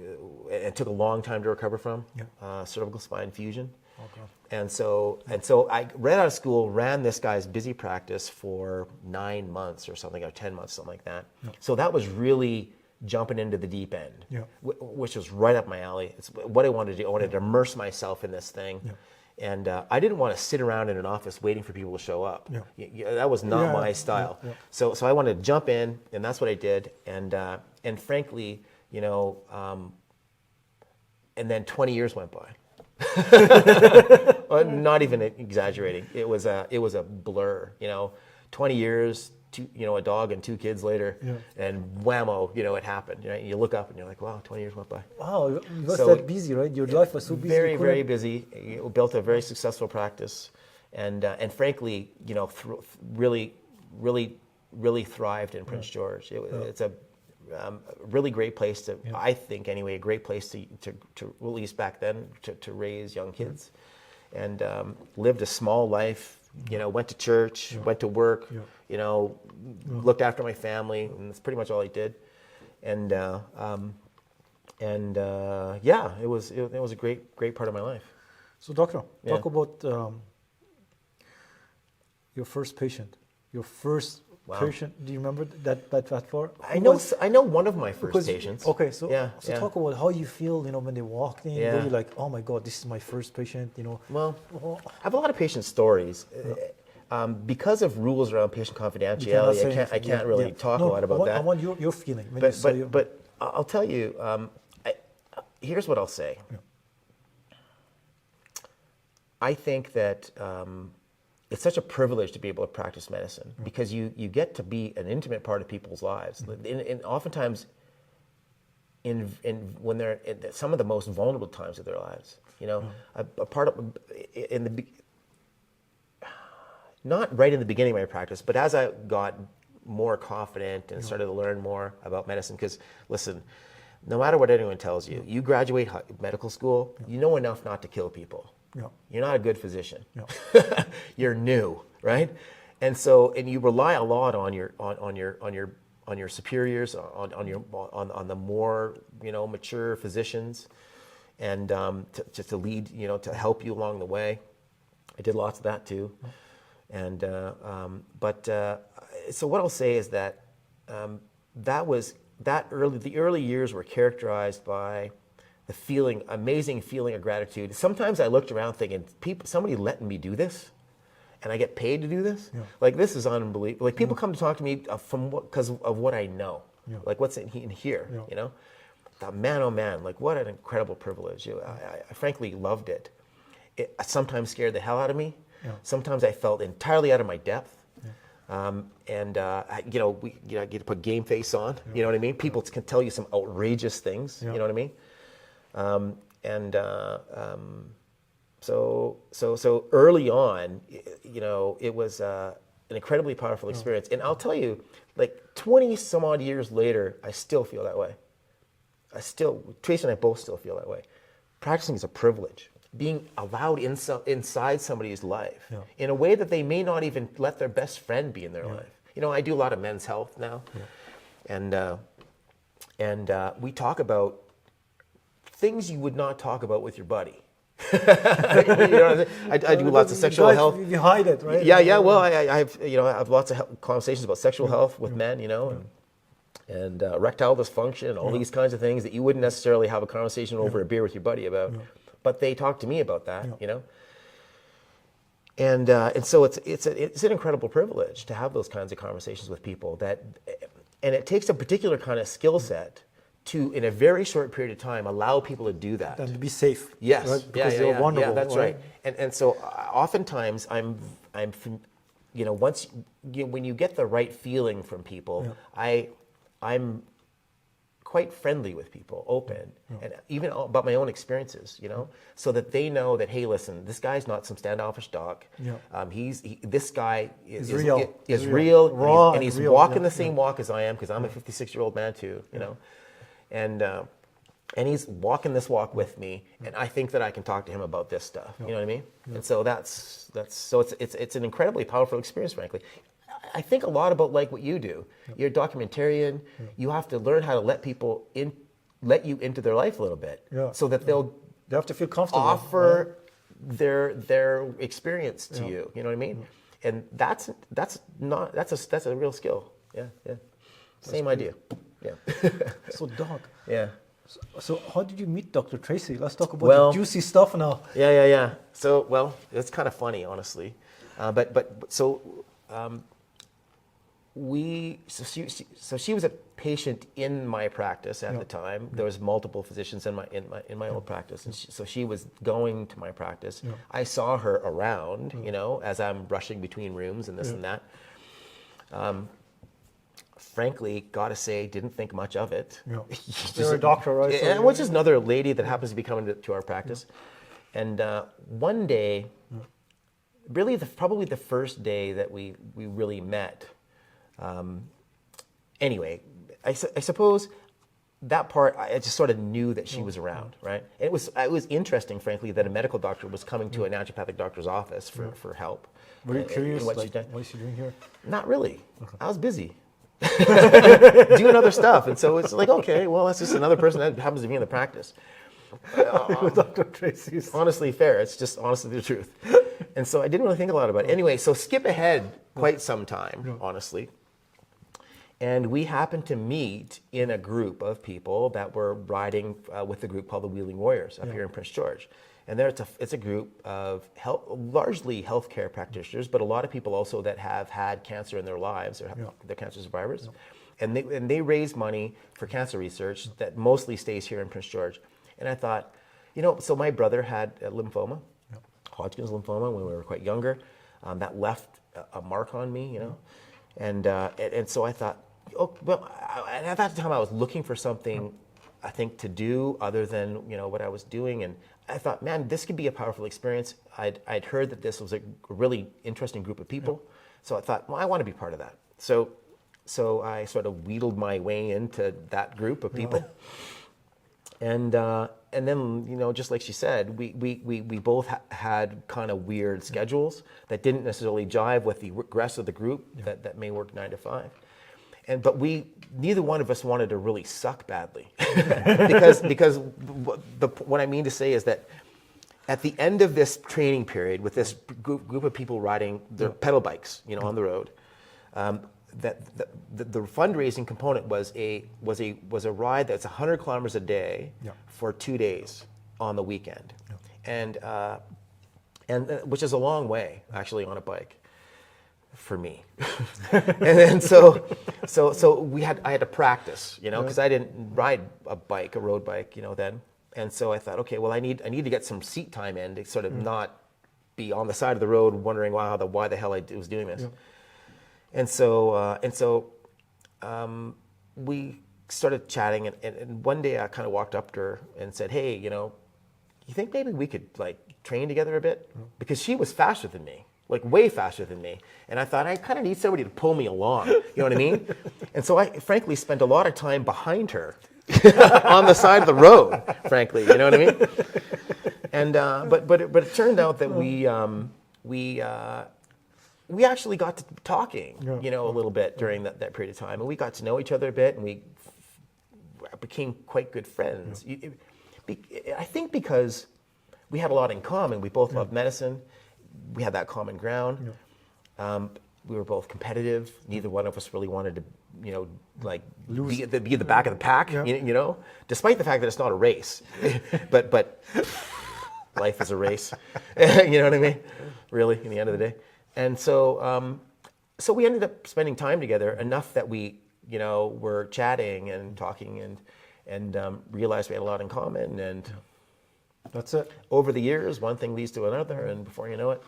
it took a long time to recover from cervical spine fusion. Okay. And so I right out of school ran this guy's busy practice for 9 months or something, or 10 months, something like that. Yeah. So that was really jumping into the deep end, which was right up my alley. It's what I wanted to do. I wanted to immerse myself in this thing. Yeah. And I didn't want to sit around in an office waiting for people to show up. Yeah. That was not my style. Yeah. So I wanted to jump in, and that's what I did. And frankly, and then 20 years went by. Not even exaggerating. It was a blur. 20 years. A dog and 2 kids later, and whammo, it happened. You look up and you're like, wow, 20 years went by. Wow, you was that busy, right? Your life was so busy. Very, very busy. You built a very successful practice, and frankly, really, really, really thrived in Prince George. It's a really great place to, I think anyway, a great place to at least back then, to raise young kids, and lived a small life. Went to church, went to work, looked after my family, and that's pretty much all I did. And it was a great part of my life. So, doctor, talk about your first patient. Your first patient. Do you remember that far? I know one of my first patients. Okay, so talk about how you feel. When they walked in, were you like, oh my God, this is my first patient? Well, I have a lot of patient stories. Because of rules around patient confidentiality, I can't really talk a lot about that. I want your feeling. But I'll tell you, here's what I'll say. Yeah. I think that it's such a privilege to be able to practice medicine because you get to be an intimate part of people's lives. And oftentimes, when they're in some of the most vulnerable times of their lives, a part of not right in the beginning of my practice, but as I got more confident and started to learn more about medicine, because listen, no matter what anyone tells you, you graduate medical school, you know enough not to kill people. Yeah. You're not a good physician. Yeah. You're new, right? And you rely a lot on your superiors, on the more mature physicians, and to lead, to help you along the way. I did lots of that too. And so what I'll say is that the early years were characterized by the amazing feeling of gratitude. Sometimes I looked around thinking, somebody letting me do this, and I get paid to do this. Yeah. Like, this is unbelievable. Like, people come to talk to me because of what I know. Yeah. Like, what's in here. Yeah. Thought, man, oh man, like, what an incredible privilege. I frankly loved it. It sometimes scared the hell out of me. Yeah. Sometimes I felt entirely out of my depth, I get to put game face on. Yeah. You know what I mean? People can tell you some outrageous things. Yeah. You know what I mean? So early on, it was an incredibly powerful experience. And I'll tell you, like 20 some odd years later, I still feel that way. Tracy and I both still feel that way. Practicing is a privilege. Being allowed inside somebody's life in a way that they may not even let their best friend be in their life. I do a lot of men's health now, and we talk about things you would not talk about with your buddy. I do lots of sexual health. You hide it, right? Yeah. Well, I have lots of conversations about sexual health with men, and erectile dysfunction and all these kinds of things that you wouldn't necessarily have a conversation over a beer with your buddy about. But they talk to me about that, and so it's an incredible privilege to have those kinds of conversations with people and it takes a particular kind of skill set to, in a very short period of time, allow people to do that. And to be safe. Yes. Right? Because they're vulnerable. Yeah, that's right. And so oftentimes once when you get the right feeling from people, I'm quite friendly with people, open, and even about my own experiences, so that they know that, hey, listen, this guy's not some standoffish doc. This guy is real, raw, and he's real, walking the same walk as I am, because I'm a 56-year-old man too, and he's walking this walk with me, and I think that I can talk to him about this stuff. You know what I mean? And so it's an incredibly powerful experience, frankly. I think a lot about like what you do. You're a documentarian. You have to learn how to let people let you into their life a little bit, so that they have to feel comfortable. Offer their experience to you. You know what I mean? And that's a real skill. Yeah. Same idea. Yeah. So, Doc. Yeah. So how did you meet Dr. Tracy? Let's talk about the juicy stuff now. Yeah. So, it's kind of funny, honestly. She was a patient in my practice at the time. There was multiple physicians in my old practice, and so she was going to my practice. I saw her around, as I'm rushing between rooms and this and that. Frankly, gotta say, didn't think much of it. You're a doctor, right? And which is another lady that happens to be coming to our practice. And one day, really probably the first day that we really met. Anyway, I suppose that part, I just sort of knew that she was around, right? And it was interesting, frankly, that a medical doctor was coming to a naturopathic doctor's office for help. Were you curious? What is she doing here? Not really. I was busy. Doing other stuff, and so it's like, okay, well, that's just another person that happens to be in the practice. Dr. Tracy's. Honestly, fair. It's just honestly the truth. And so I didn't really think a lot about it. Anyway, so skip ahead quite some time, honestly. And we happened to meet in a group of people that were riding with a group called the Wheeling Warriors up here in Prince George. And it's a group of largely healthcare practitioners, but a lot of people also that have had cancer in their lives, or they're cancer survivors. And they raise money for cancer research that mostly stays here in Prince George. And I thought, so my brother had lymphoma, Hodgkin's lymphoma, when we were quite younger. That left a mark on me, and so I thought, and at that time I was looking for something, I think, to do other than what I was doing, and I thought, man, this could be a powerful experience. I'd heard that this was a really interesting group of people, so I thought, well, I want to be part of that. So I sort of wheedled my way into that group of people, and then just like she said, we both had kind of weird schedules that didn't necessarily jive with the rest of the group that may work 9 to 5. But neither one of us wanted to really suck badly, because what I mean to say is that at the end of this training period, with this group of people riding their pedal bikes, on the road, that the fundraising component was a ride that's 100 kilometers a day for 2 days on the weekend, and which is a long way actually on a bike. For me, and then so I had to practice, because I didn't ride a road bike, then, and so I thought, okay, well, I need to get some seat time in to sort of not be on the side of the road wondering why the hell I was doing this, and so we started chatting, and one day I kind of walked up to her and said, hey, you think maybe we could train together a bit, because she was faster than me. Way faster than me. And I thought, I kind of need somebody to pull me along. You know what I mean? And so I frankly spent a lot of time behind her on the side of the road, frankly. You know what I mean? And but it turned out that we actually got to talking, a little bit during that period of time. And we got to know each other a bit, and we became quite good friends. I think because we had a lot in common. We both loved medicine. We had that common ground. We were both competitive. Neither one of us really wanted to, be at the back of the pack. Despite the fact that it's not a race, but life is a race. You know what I mean? Really, in the end of the day. And so we ended up spending time together enough that we, were chatting and talking, and realized we had a lot in common. And that's it. Over the years, one thing leads to another, and before you know it,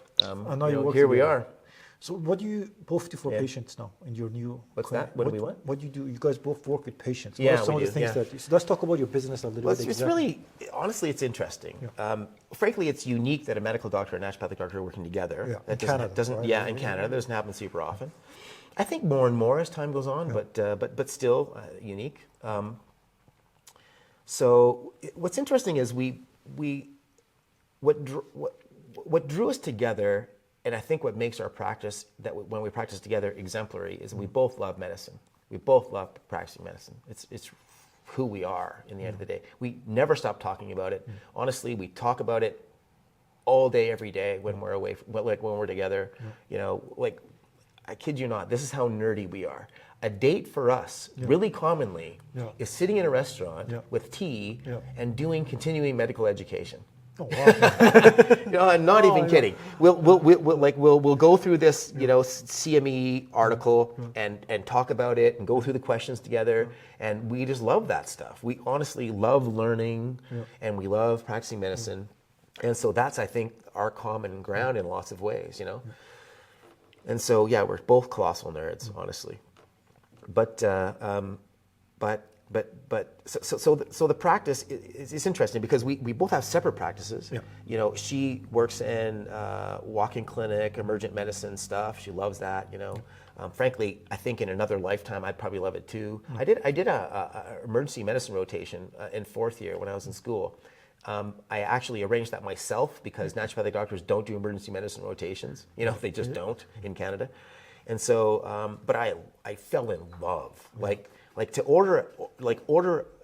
here we are. So what do you both do for patients now in your new What's clinic? that? What do we want? What do you do? You guys both work with patients. Yeah, what are some we of the do, things that so let's talk about your business a little bit. It's really, honestly, it's interesting. Yeah. Frankly, it's unique that a medical doctor and a naturopathic doctor are working together. Yeah. That doesn't right? Yeah, in Canada, that doesn't happen super often. I think more and more as time goes on, but still unique. So what's interesting is what drew us together, and I think what makes our practice, that when we practice together, exemplary, is we both love medicine. We both love practicing medicine. It's who we are in the end of the day. We never stop talking about it. Honestly, we talk about it all day, every day when we're away, when we're together. I kid you not, this is how nerdy we are. A date for us, really commonly, is sitting in a restaurant with tea and doing continuing medical education. Oh, wow. I'm not even kidding. We'll go through this, CME article and talk about it and go through the questions together, and we just love that stuff. We honestly love learning, and we love practicing medicine, and so that's, I think, our common ground in lots of ways, And so we're both colossal nerds, honestly, but so the practice is interesting because we both have separate practices. Yeah. She works in walk-in clinic, emergent medicine stuff. She loves that. Frankly, I think in another lifetime I'd probably love it too. I did a emergency medicine rotation in 4th year when I was in school. I actually arranged that myself because naturopathic doctors don't do emergency medicine rotations. They just don't in Canada. And so, but I fell in love. Like to order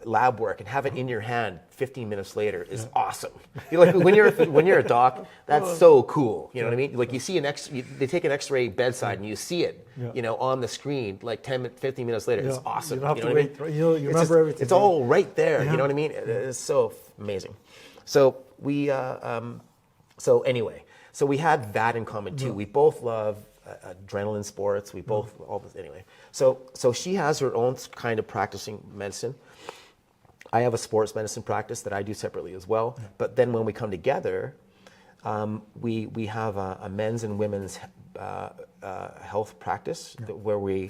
lab work and have it in your hand 15 minutes later is awesome. When you're a doc, that's so cool. You know what I mean? Like you see they take an X-ray bedside and you see it, on the screen like 15 minutes later. It's awesome. You don't have to wait. You remember everything. It's all right there. You know what I mean? It's so amazing. So we, so we had that in common too. We both love adrenaline sports. We both all this anyway. So she has her own kind of practicing medicine. I have a sports medicine practice that I do separately as well. But then when we come together, we have a men's and women's health practice where we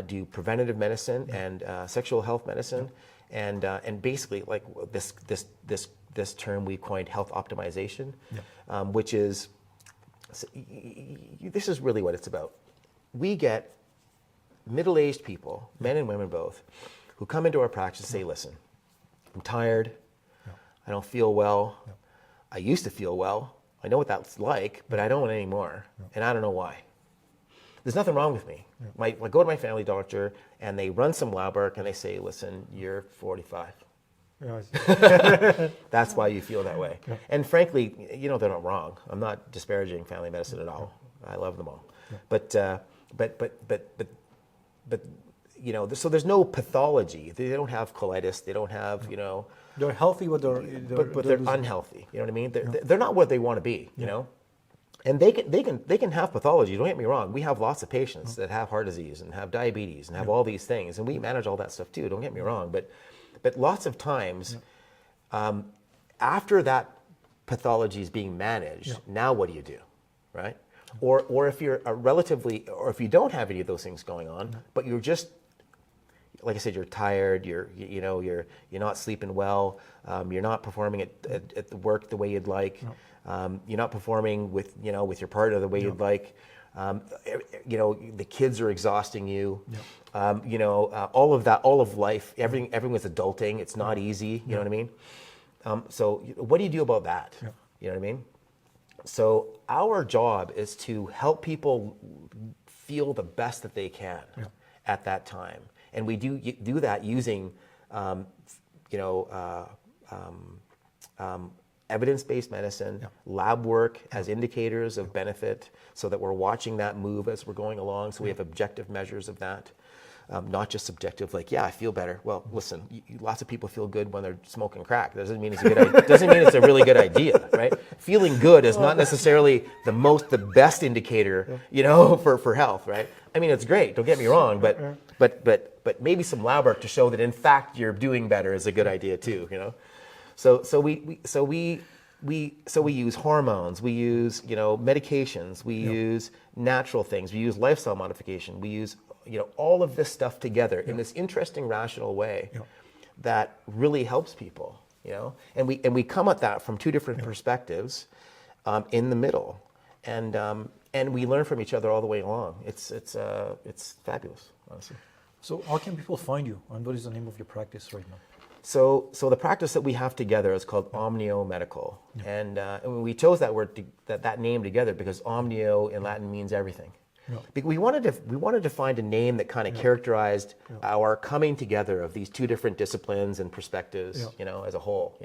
do preventative medicine and sexual health medicine, and basically like this term we coined health optimization, which is. So this is really what it's about. We get middle-aged people, men and women both, who come into our practice and say, listen, I'm tired, I don't feel well, I used to feel well, I know what that's like, but I don't anymore, and I don't know why. There's nothing wrong with me. I go to my family doctor, and they run some lab work, and they say, listen, you're 45. That's why you feel that way. And frankly, they're not wrong. I'm not disparaging family medicine at all. I love them all. But so there's no pathology. They don't have colitis. They don't have, They're healthy, but they're unhealthy. You know what I mean? They're not what they want to be. And they can have pathology. Don't get me wrong. We have lots of patients that have heart disease and have diabetes and have all these things, and we manage all that stuff too. Don't get me wrong, but lots of times, after that pathology is being managed, now what do you do, right? Or if you're if you don't have any of those things going on, but you're just, like I said, you're tired, you're not sleeping well, you're not performing at the work the way you'd like, you're not performing with your partner the way you'd like. The kids are exhausting you. All of that, all of life, everyone's adulting. It's not easy. You know what I mean? So what do you do about that? You know what I mean? So our job is to help people feel the best that they can at that time, and we do that using, evidence-based medicine, lab work as indicators of benefit, so that we're watching that move as we're going along. So we have objective measures of that. not just subjective, like, yeah, I feel better. Well, listen, lots of people feel good when they're smoking crack. Doesn't mean it's a good doesn't mean it's a really good idea, right? Feeling good is not necessarily the best indicator, for health, right? I mean, it's great. Don't get me wrong, but maybe some lab work to show that in fact you're doing better is a good idea too, So we use hormones, we use medications, we use natural things, we use lifestyle modification, we use all of this stuff together in this interesting rational way that really helps people, and we come at that from two different perspectives in the middle, and we learn from each other all the way along. It's fabulous, honestly. So how can people find you, and what is the name of your practice right now? So the practice that we have together is called Omnio Medical, and we chose that word, that name together because Omnio in Latin means everything. We wanted to find a name that kind of characterized our coming together of these two different disciplines and perspectives, as a whole,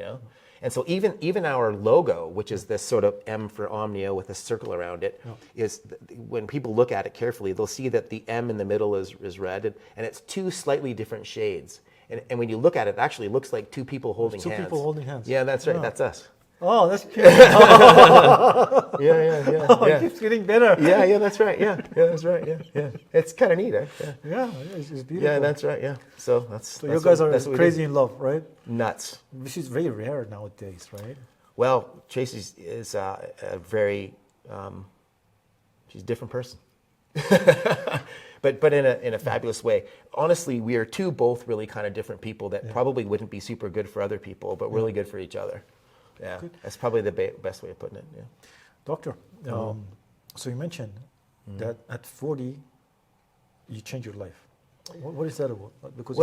And so even our logo, which is this sort of M for Omnio with a circle around it, is when people look at it carefully, they'll see that the M in the middle is red, and it's two slightly different shades. And when you look at it, it actually looks like two people holding hands. Two people holding hands. Yeah, that's right. That's us. Oh, that's cute. Yeah. It keeps getting better. Yeah, that's right. Yeah, that's right. Yeah. It's kind of neat, eh? Yeah, it's beautiful. Yeah, that's right. Yeah. So you guys are crazy in love, right? Nuts. Which is very rare nowadays, right? Well, Tracy is a very, she's a different person. But in a fabulous way. Honestly, we are both really kind of different people that probably wouldn't be super good for other people, but really good for each other. Yeah, good. That's probably the best way of putting it. Yeah. Doctor, so you mentioned that at 40, you changed your life. What is that about? Because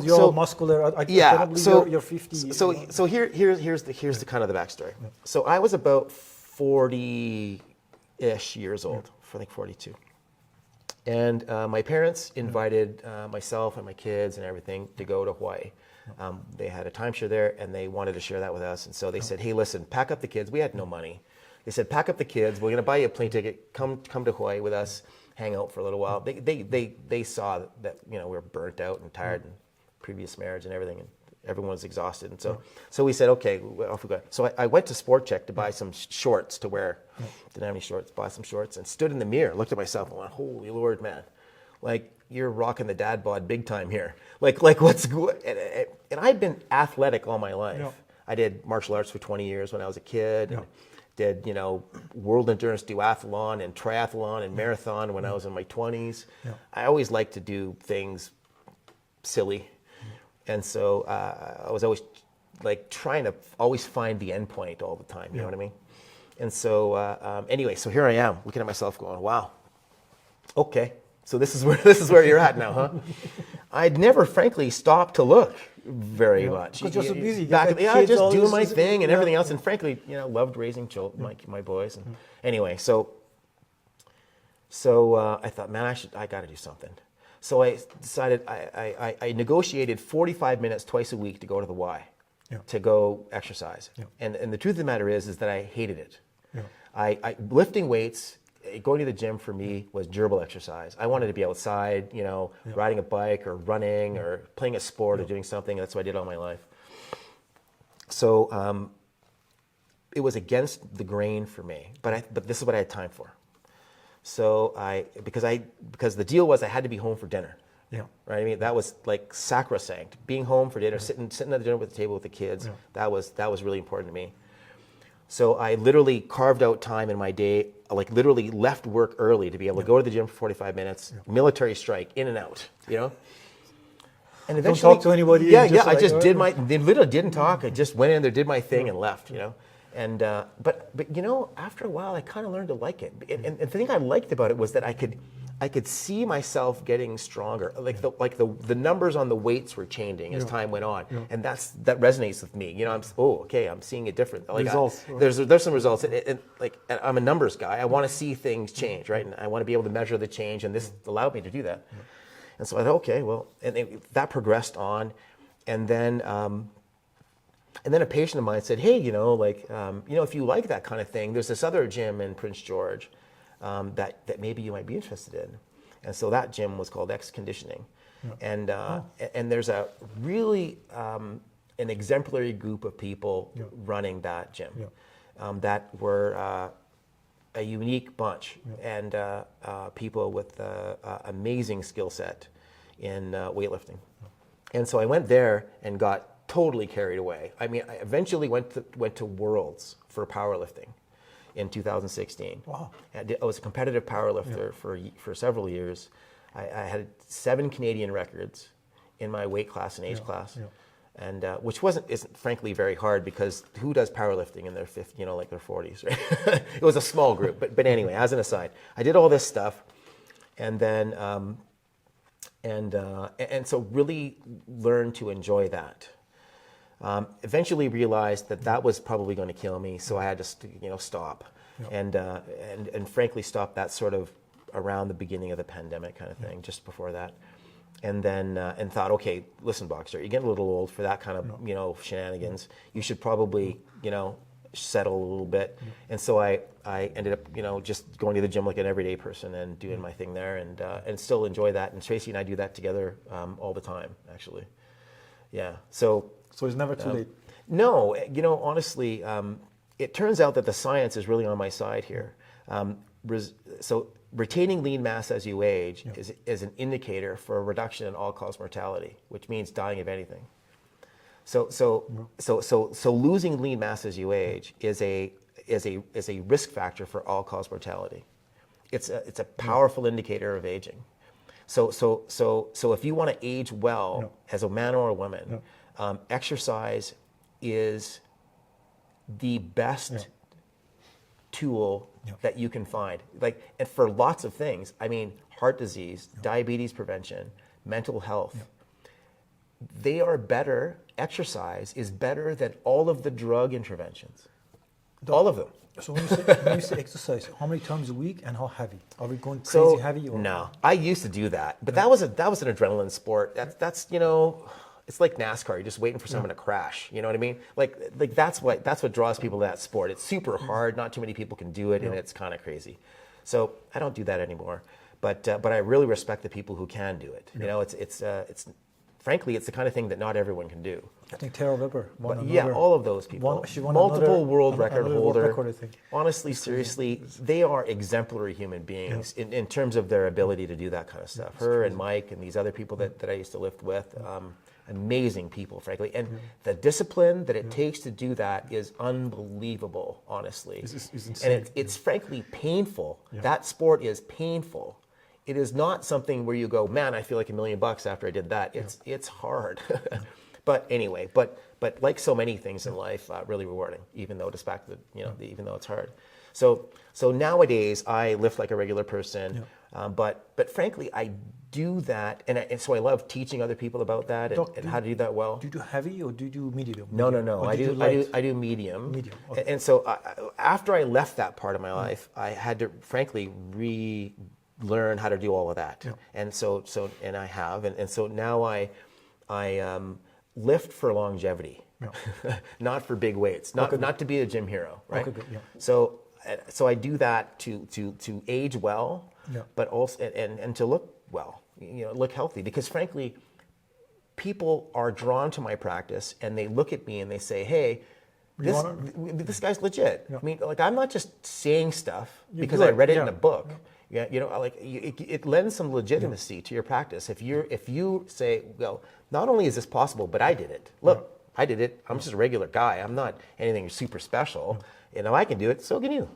you're all muscular. I cannot believe you're 50. So here's the kind of the backstory. Yeah. So I was about 40-ish years old, I think 42. And my parents invited myself and my kids and everything to go to Hawaii. They had a timeshare there, and they wanted to share that with us. And so they said, hey, listen, pack up the kids. We had no money. They said, pack up the kids. We're going to buy you a plane ticket. Come to Hawaii with us. Hang out for a little while. They saw that we were burnt out and tired and previous marriage and everything, and everyone was exhausted. And so we said, okay, off we go. So I went to Sport Check to buy some shorts to wear. Didn't have any shorts. Bought some shorts and stood in the mirror, looked at myself, and went, holy Lord, man, like you're rocking the dad bod big time here. Like what's good? And I'd been athletic all my life. Yeah. I did martial arts for 20 years when I was a kid. Yeah. Did world endurance duathlon and triathlon and marathon when I was in my 20s. Yeah. I always liked to do things silly, and so I was always like trying to always find the end point all the time. You know what I mean? And so anyway, so here I am looking at myself, going, "Wow, okay, so this is where you're at now, huh?" I'd never, frankly, stopped to look very much. Because you're so busy. I just do my thing and everything else, and frankly, loved raising children, my boys. And anyway, so I thought, man, I got to do something. So I decided I negotiated 45 minutes twice a week to go to the Y, to go exercise. Yeah. And the truth of the matter is that I hated it. Yeah. I lifting weights, going to the gym for me was gerbil exercise. I wanted to be outside, riding a bike or running or playing a sport or doing something. That's what I did all my life. So it was against the grain for me, but this is what I had time for. So because the deal was I had to be home for dinner. Yeah. Right. I mean, that was like sacrosanct. Being home for dinner, sitting at the dinner with the table with the kids. Yeah. That was really important to me. So I literally carved out time in my day, like literally left work early to be able to go to the gym for 45 minutes, military strike, in and out, And eventually, don't talk to anybody. Yeah. I just they literally didn't talk. I just went in there, did my thing, and left. And but after a while, I kind of learned to like it. And the thing I liked about it was that I could see myself getting stronger. The numbers on the weights were changing as time went on, and that resonates with me. I'm seeing it different. Results. There's some results, and I'm a numbers guy. I want to see things change, right? And I want to be able to measure the change, and this allowed me to do that. Yeah. And so I thought, okay, well, and that progressed on, and then a patient of mine said, hey, if you like that kind of thing, there's this other gym in Prince George that maybe you might be interested in. And so that gym was called X Conditioning. and there's a really an exemplary group of people running that gym that were a unique bunch and people with amazing skill set in weightlifting. And so I went there and got totally carried away. I mean, I eventually went to Worlds for powerlifting in 2016. Wow. I was a competitive powerlifter for several years. I had 7 Canadian records in my weight class and age class. And which isn't frankly very hard, because who does powerlifting in their 50s, like their 40s, right? It was a small group, but anyway, as an aside, I did all this stuff, and then and so really learned to enjoy that. Eventually realized that was probably going to kill me, so I had to stop, and frankly stopped that sort of around the beginning of the pandemic kind of thing, just before that. And then and thought, okay, listen, Boxstart, you're getting a little old for that kind of shenanigans. You should probably settle a little bit. And so I ended up just going to the gym like an everyday person and doing my thing there, and still enjoy that. And Tracy and I do that together all the time, actually. Yeah. So it's never too late. No, honestly, it turns out that the science is really on my side here. So retaining lean mass as you age is an indicator for a reduction in all-cause mortality, which means dying of anything. So losing lean mass as you age is a risk factor for all-cause mortality. It's a powerful indicator of aging. So if you want to age well as a man or a woman, exercise is the best tool that you can find, and for lots of things. I mean, heart disease, diabetes prevention, mental health. They are better. Exercise is better than all of the drug interventions. All of them. So when you say exercise, how many times a week and how heavy? Are we going crazy heavy? Or? No, I used to do that, but that was an adrenaline sport. That's it's like NASCAR. You're just waiting for someone to crash. You know what I mean? Like that's what draws people to that sport. It's super hard. Not too many people can do it, and it's kind of crazy. So I don't do that anymore. But I really respect the people who can do it. It's frankly, it's the kind of thing that not everyone can do. I think Tara Weber. All of those people. Multiple world record holder. Honestly, seriously, they are exemplary human beings in terms of their ability to do that kind of stuff. Her and Mike and these other people that I used to lift with. Amazing people, frankly. And the discipline that it takes to do that is unbelievable, honestly. It's insane. And it's frankly painful. That sport is painful. It is not something where you go, man, I feel like $1 million after I did that. It's hard. But anyway, but like so many things in life, really rewarding, even though even though it's hard. So nowadays I lift like a regular person, but frankly I do that, and so I love teaching other people about that and how to do that well. Do you do heavy or do you do medium? No. I do medium. Medium. Okay. And so after I left that part of my life, I had to frankly relearn how to do all of that. And so I have, and so now I lift for longevity, not for big weights, not to be a gym hero, right? Okay, good, So I do that to age well, but also and to look well, look healthy, because frankly, people are drawn to my practice and they look at me and they say, hey, this guy's legit. I mean, I'm not just saying stuff because I read it in a book. It lends some legitimacy to your practice. If you say, well, not only is this possible, but I did it. Look, I did it. I'm just a regular guy. I'm not anything super special. I can do it. So can you. You know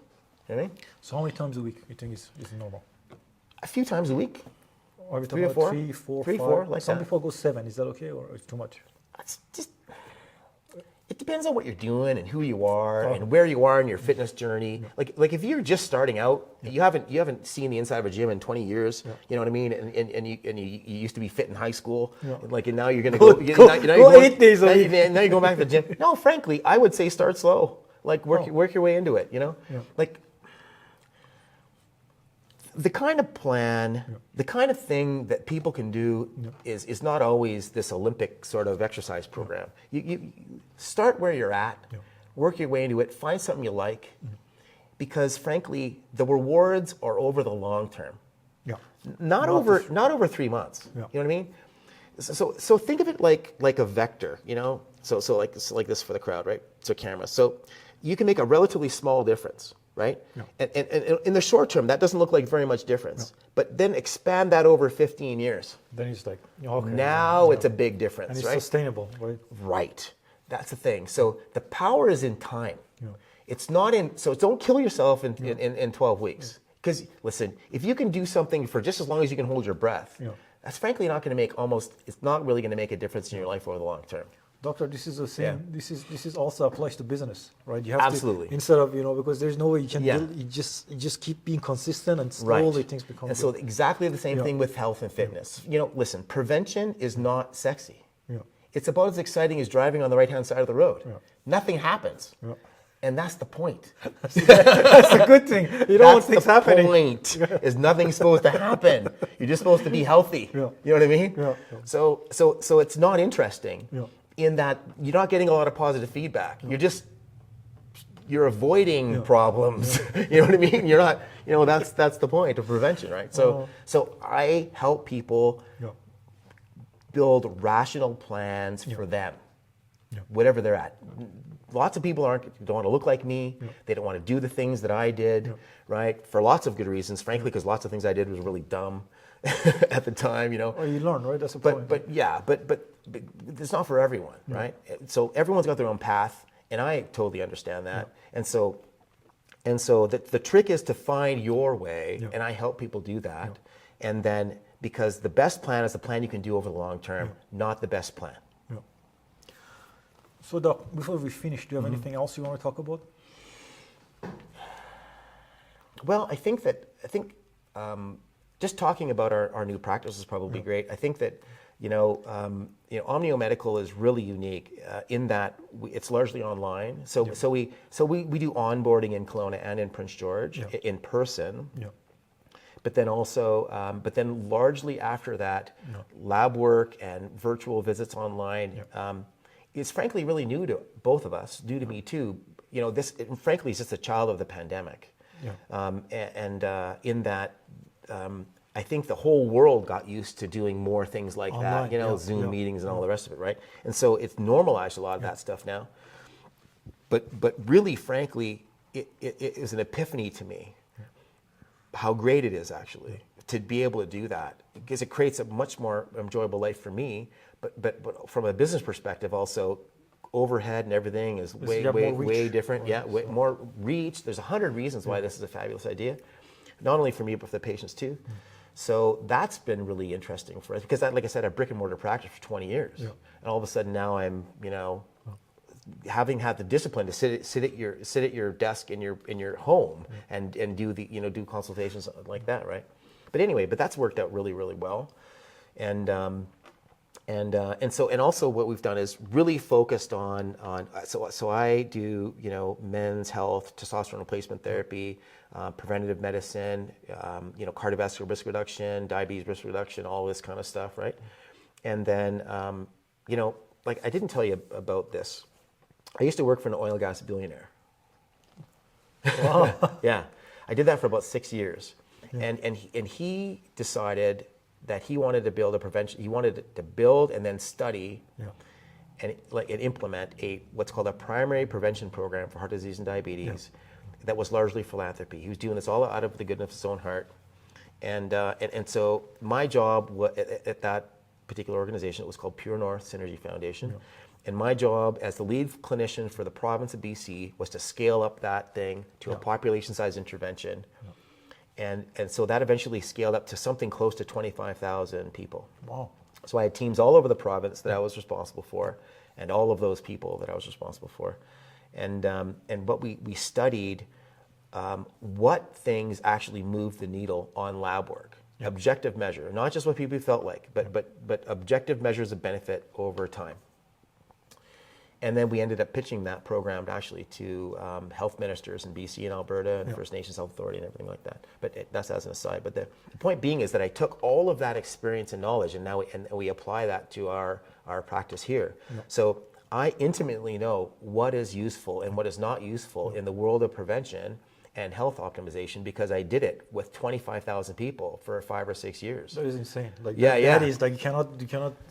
what I mean? So how many times a week you think is normal? A few times a week. Are we 3 or 4? 3, 4, 3, 5? 4, like Some that. people go 7. Is that okay, or it's too much? It's just, it depends on what you're doing and who you are and where you are in your fitness journey. Like if you're just starting out, you haven't seen the inside of a gym in 20 years. You know what I mean? And you used to be fit in high school. And now you're gonna go 8 days a week. Now you go back to the gym. No, frankly, I would say start slow. Work your way into it. The kind of plan, the kind of thing that people can do is not always this Olympic sort of exercise program. You start where you're at, work your way into it, find something you like, because frankly, the rewards are over the long term. Not over 3 months. You know what I mean? So think of it like a vector, you know? So like this for the crowd, right? So camera. So you can make a relatively small difference, right? Yeah. And in the short term, that doesn't look like very much difference. Yeah. But then expand that over 15 years. Then it's like, okay. Now it's a big difference, and it's right? Sustainable, right? Right. That's the thing. So the power is in time. Yeah. It's not in, so don't kill yourself in 12 weeks. Because listen, if you can do something for just as long as you can hold your breath, that's frankly not going to make it's not really going to make a difference in your life over the long term. Doctor, this is the same. Yeah. This is also applies to business, right? You have Absolutely. to, instead of, because there's no way you can build, you just keep being consistent and slowly things become And good. so exactly the same thing with health and fitness. Listen, prevention is not sexy. Yeah. It's about as exciting as driving on the right-hand side of the road. Yeah. Nothing happens. Yeah. And that's the point. That's a good thing. You don't want things happening. That's the point, is nothing's supposed to happen. You're just supposed to be healthy. Yeah. You know what I mean? Yeah. So it's not interesting in that you're not getting a lot of positive feedback. You're avoiding problems. You know what I mean? You're not, that's the point of prevention, right? So I help people build rational plans for them, whatever they're at. Lots of people don't want to look like me. They don't want to do the things that I did, right? For lots of good reasons, frankly, because lots of things I did was really dumb at the time, Or you learn, right? That's the point. But it's not for everyone, right? So everyone's got their own path, and I totally understand that. And so the trick is to find your way, and I help people do that. And then, because the best plan is the plan you can do over the long term, not the best plan. So, Doc, before we finish, do you have anything else you want to talk about? Well, I think just talking about our new practice is probably great. I think that Omnio Medical is really unique in that it's largely online. So we do onboarding in Kelowna and in Prince George in person. But then largely after that, lab work and virtual visits online. It's frankly really new to both of us, new to me too. This frankly is just a child of the pandemic. In that, I think the whole world got used to doing more things like online, that, Zoom meetings and all the rest of it, right? And so it's normalized a lot of that stuff now. But really, frankly, it is an epiphany to me how great it is actually to be able to do that, because it creates a much more enjoyable life for me. But from a business perspective, also overhead and everything is way different. More reach. There's 100 reasons why this is a fabulous idea, not only for me but for the patients too. So that's been really interesting for us because, like I said, a brick and mortar practice for 20 years, and all of a sudden now I'm, having had the discipline to sit at your desk in your home and do do consultations like that, right? But anyway, that's worked out really, really well, and also what we've done is really focused on so I do men's health, testosterone replacement therapy, preventative medicine, cardiovascular risk reduction, diabetes risk reduction, all this kind of stuff, right? And then like I didn't tell you about this. I used to work for an oil and gas billionaire. Wow. Yeah, I did that for about 6 years, and he decided that he wanted to build he wanted to build and then study and implement what's called a primary prevention program for heart disease and diabetes that was largely philanthropy. He was doing this all out of the goodness of his own heart. And so my job at that particular organization, it was called Pure North Synergy Foundation. And my job as the lead clinician for the province of BC was to scale up that thing to a population size intervention. And so that eventually scaled up to something close to 25,000 people. Wow. So I had teams all over the province that I was responsible for, and all of those people that I was responsible for. And what we studied, what things actually moved the needle on lab work. Objective measure, not just what people felt like, but objective measures of benefit over time. And then we ended up pitching that program actually to health ministers in BC and Alberta and First Nations Health Authority and everything like that. But that's as an aside. But the point being is that I took all of that experience and knowledge and now we apply that to our practice here. So I intimately know what is useful and what is not useful in the world of prevention. and health optimization because I did it with 25,000 people for 5 or 6 years. That is insane. Like that is like you cannot.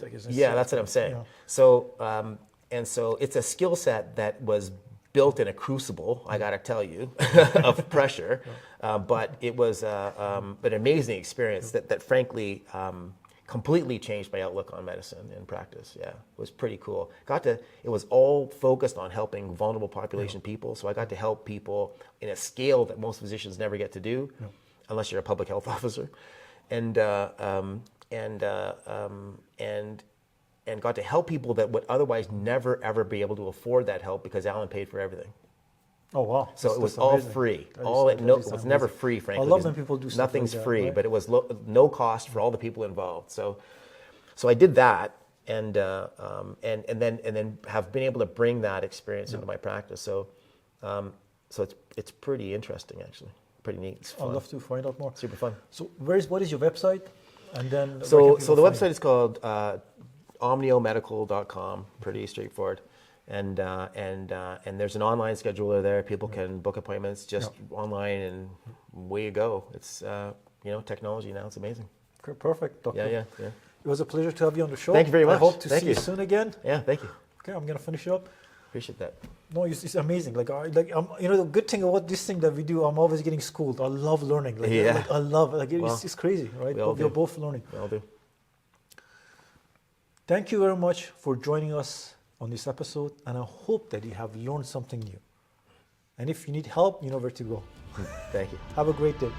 Like, it's yeah, that's what I'm saying. Yeah. So and so it's a skill set that was built in a crucible, I got to tell you, of pressure. But it was an amazing experience that frankly completely changed my outlook on medicine and practice. Yeah, it was pretty cool. It was all focused on helping vulnerable population people. So I got to help people in a scale that most physicians never get to do, unless you're a public health officer, and got to help people that would otherwise never ever be able to afford that help because Alan paid for everything. Oh wow! So it was all free. It was never free, frankly. I love when people do stuff nothing's like that, free, right? but it was no cost for all the people involved. So I did that, and then have been able to bring that experience into my practice. So it's pretty interesting, actually. Pretty neat. It's fun. I'd love to find out more. Super fun. So what is your website? And then so the website is called omniomedical.com. Pretty straightforward. And there's an online scheduler there. People can book appointments just online, and away you go. It's technology now. It's amazing. Okay, perfect, Doctor. Yeah. It was a pleasure to have you on the show. Thank you very much. I hope to see you soon again. Yeah, thank you. Okay, I'm gonna finish it up. Appreciate that. No, it's amazing. The good thing about this thing that we do, I'm always getting schooled. I love learning. I love it's crazy, right? We're both learning. We all do. Thank you very much for joining us on this episode, and I hope that you have learned something new. And if you need help, you know where to go. Thank you. Have a great day.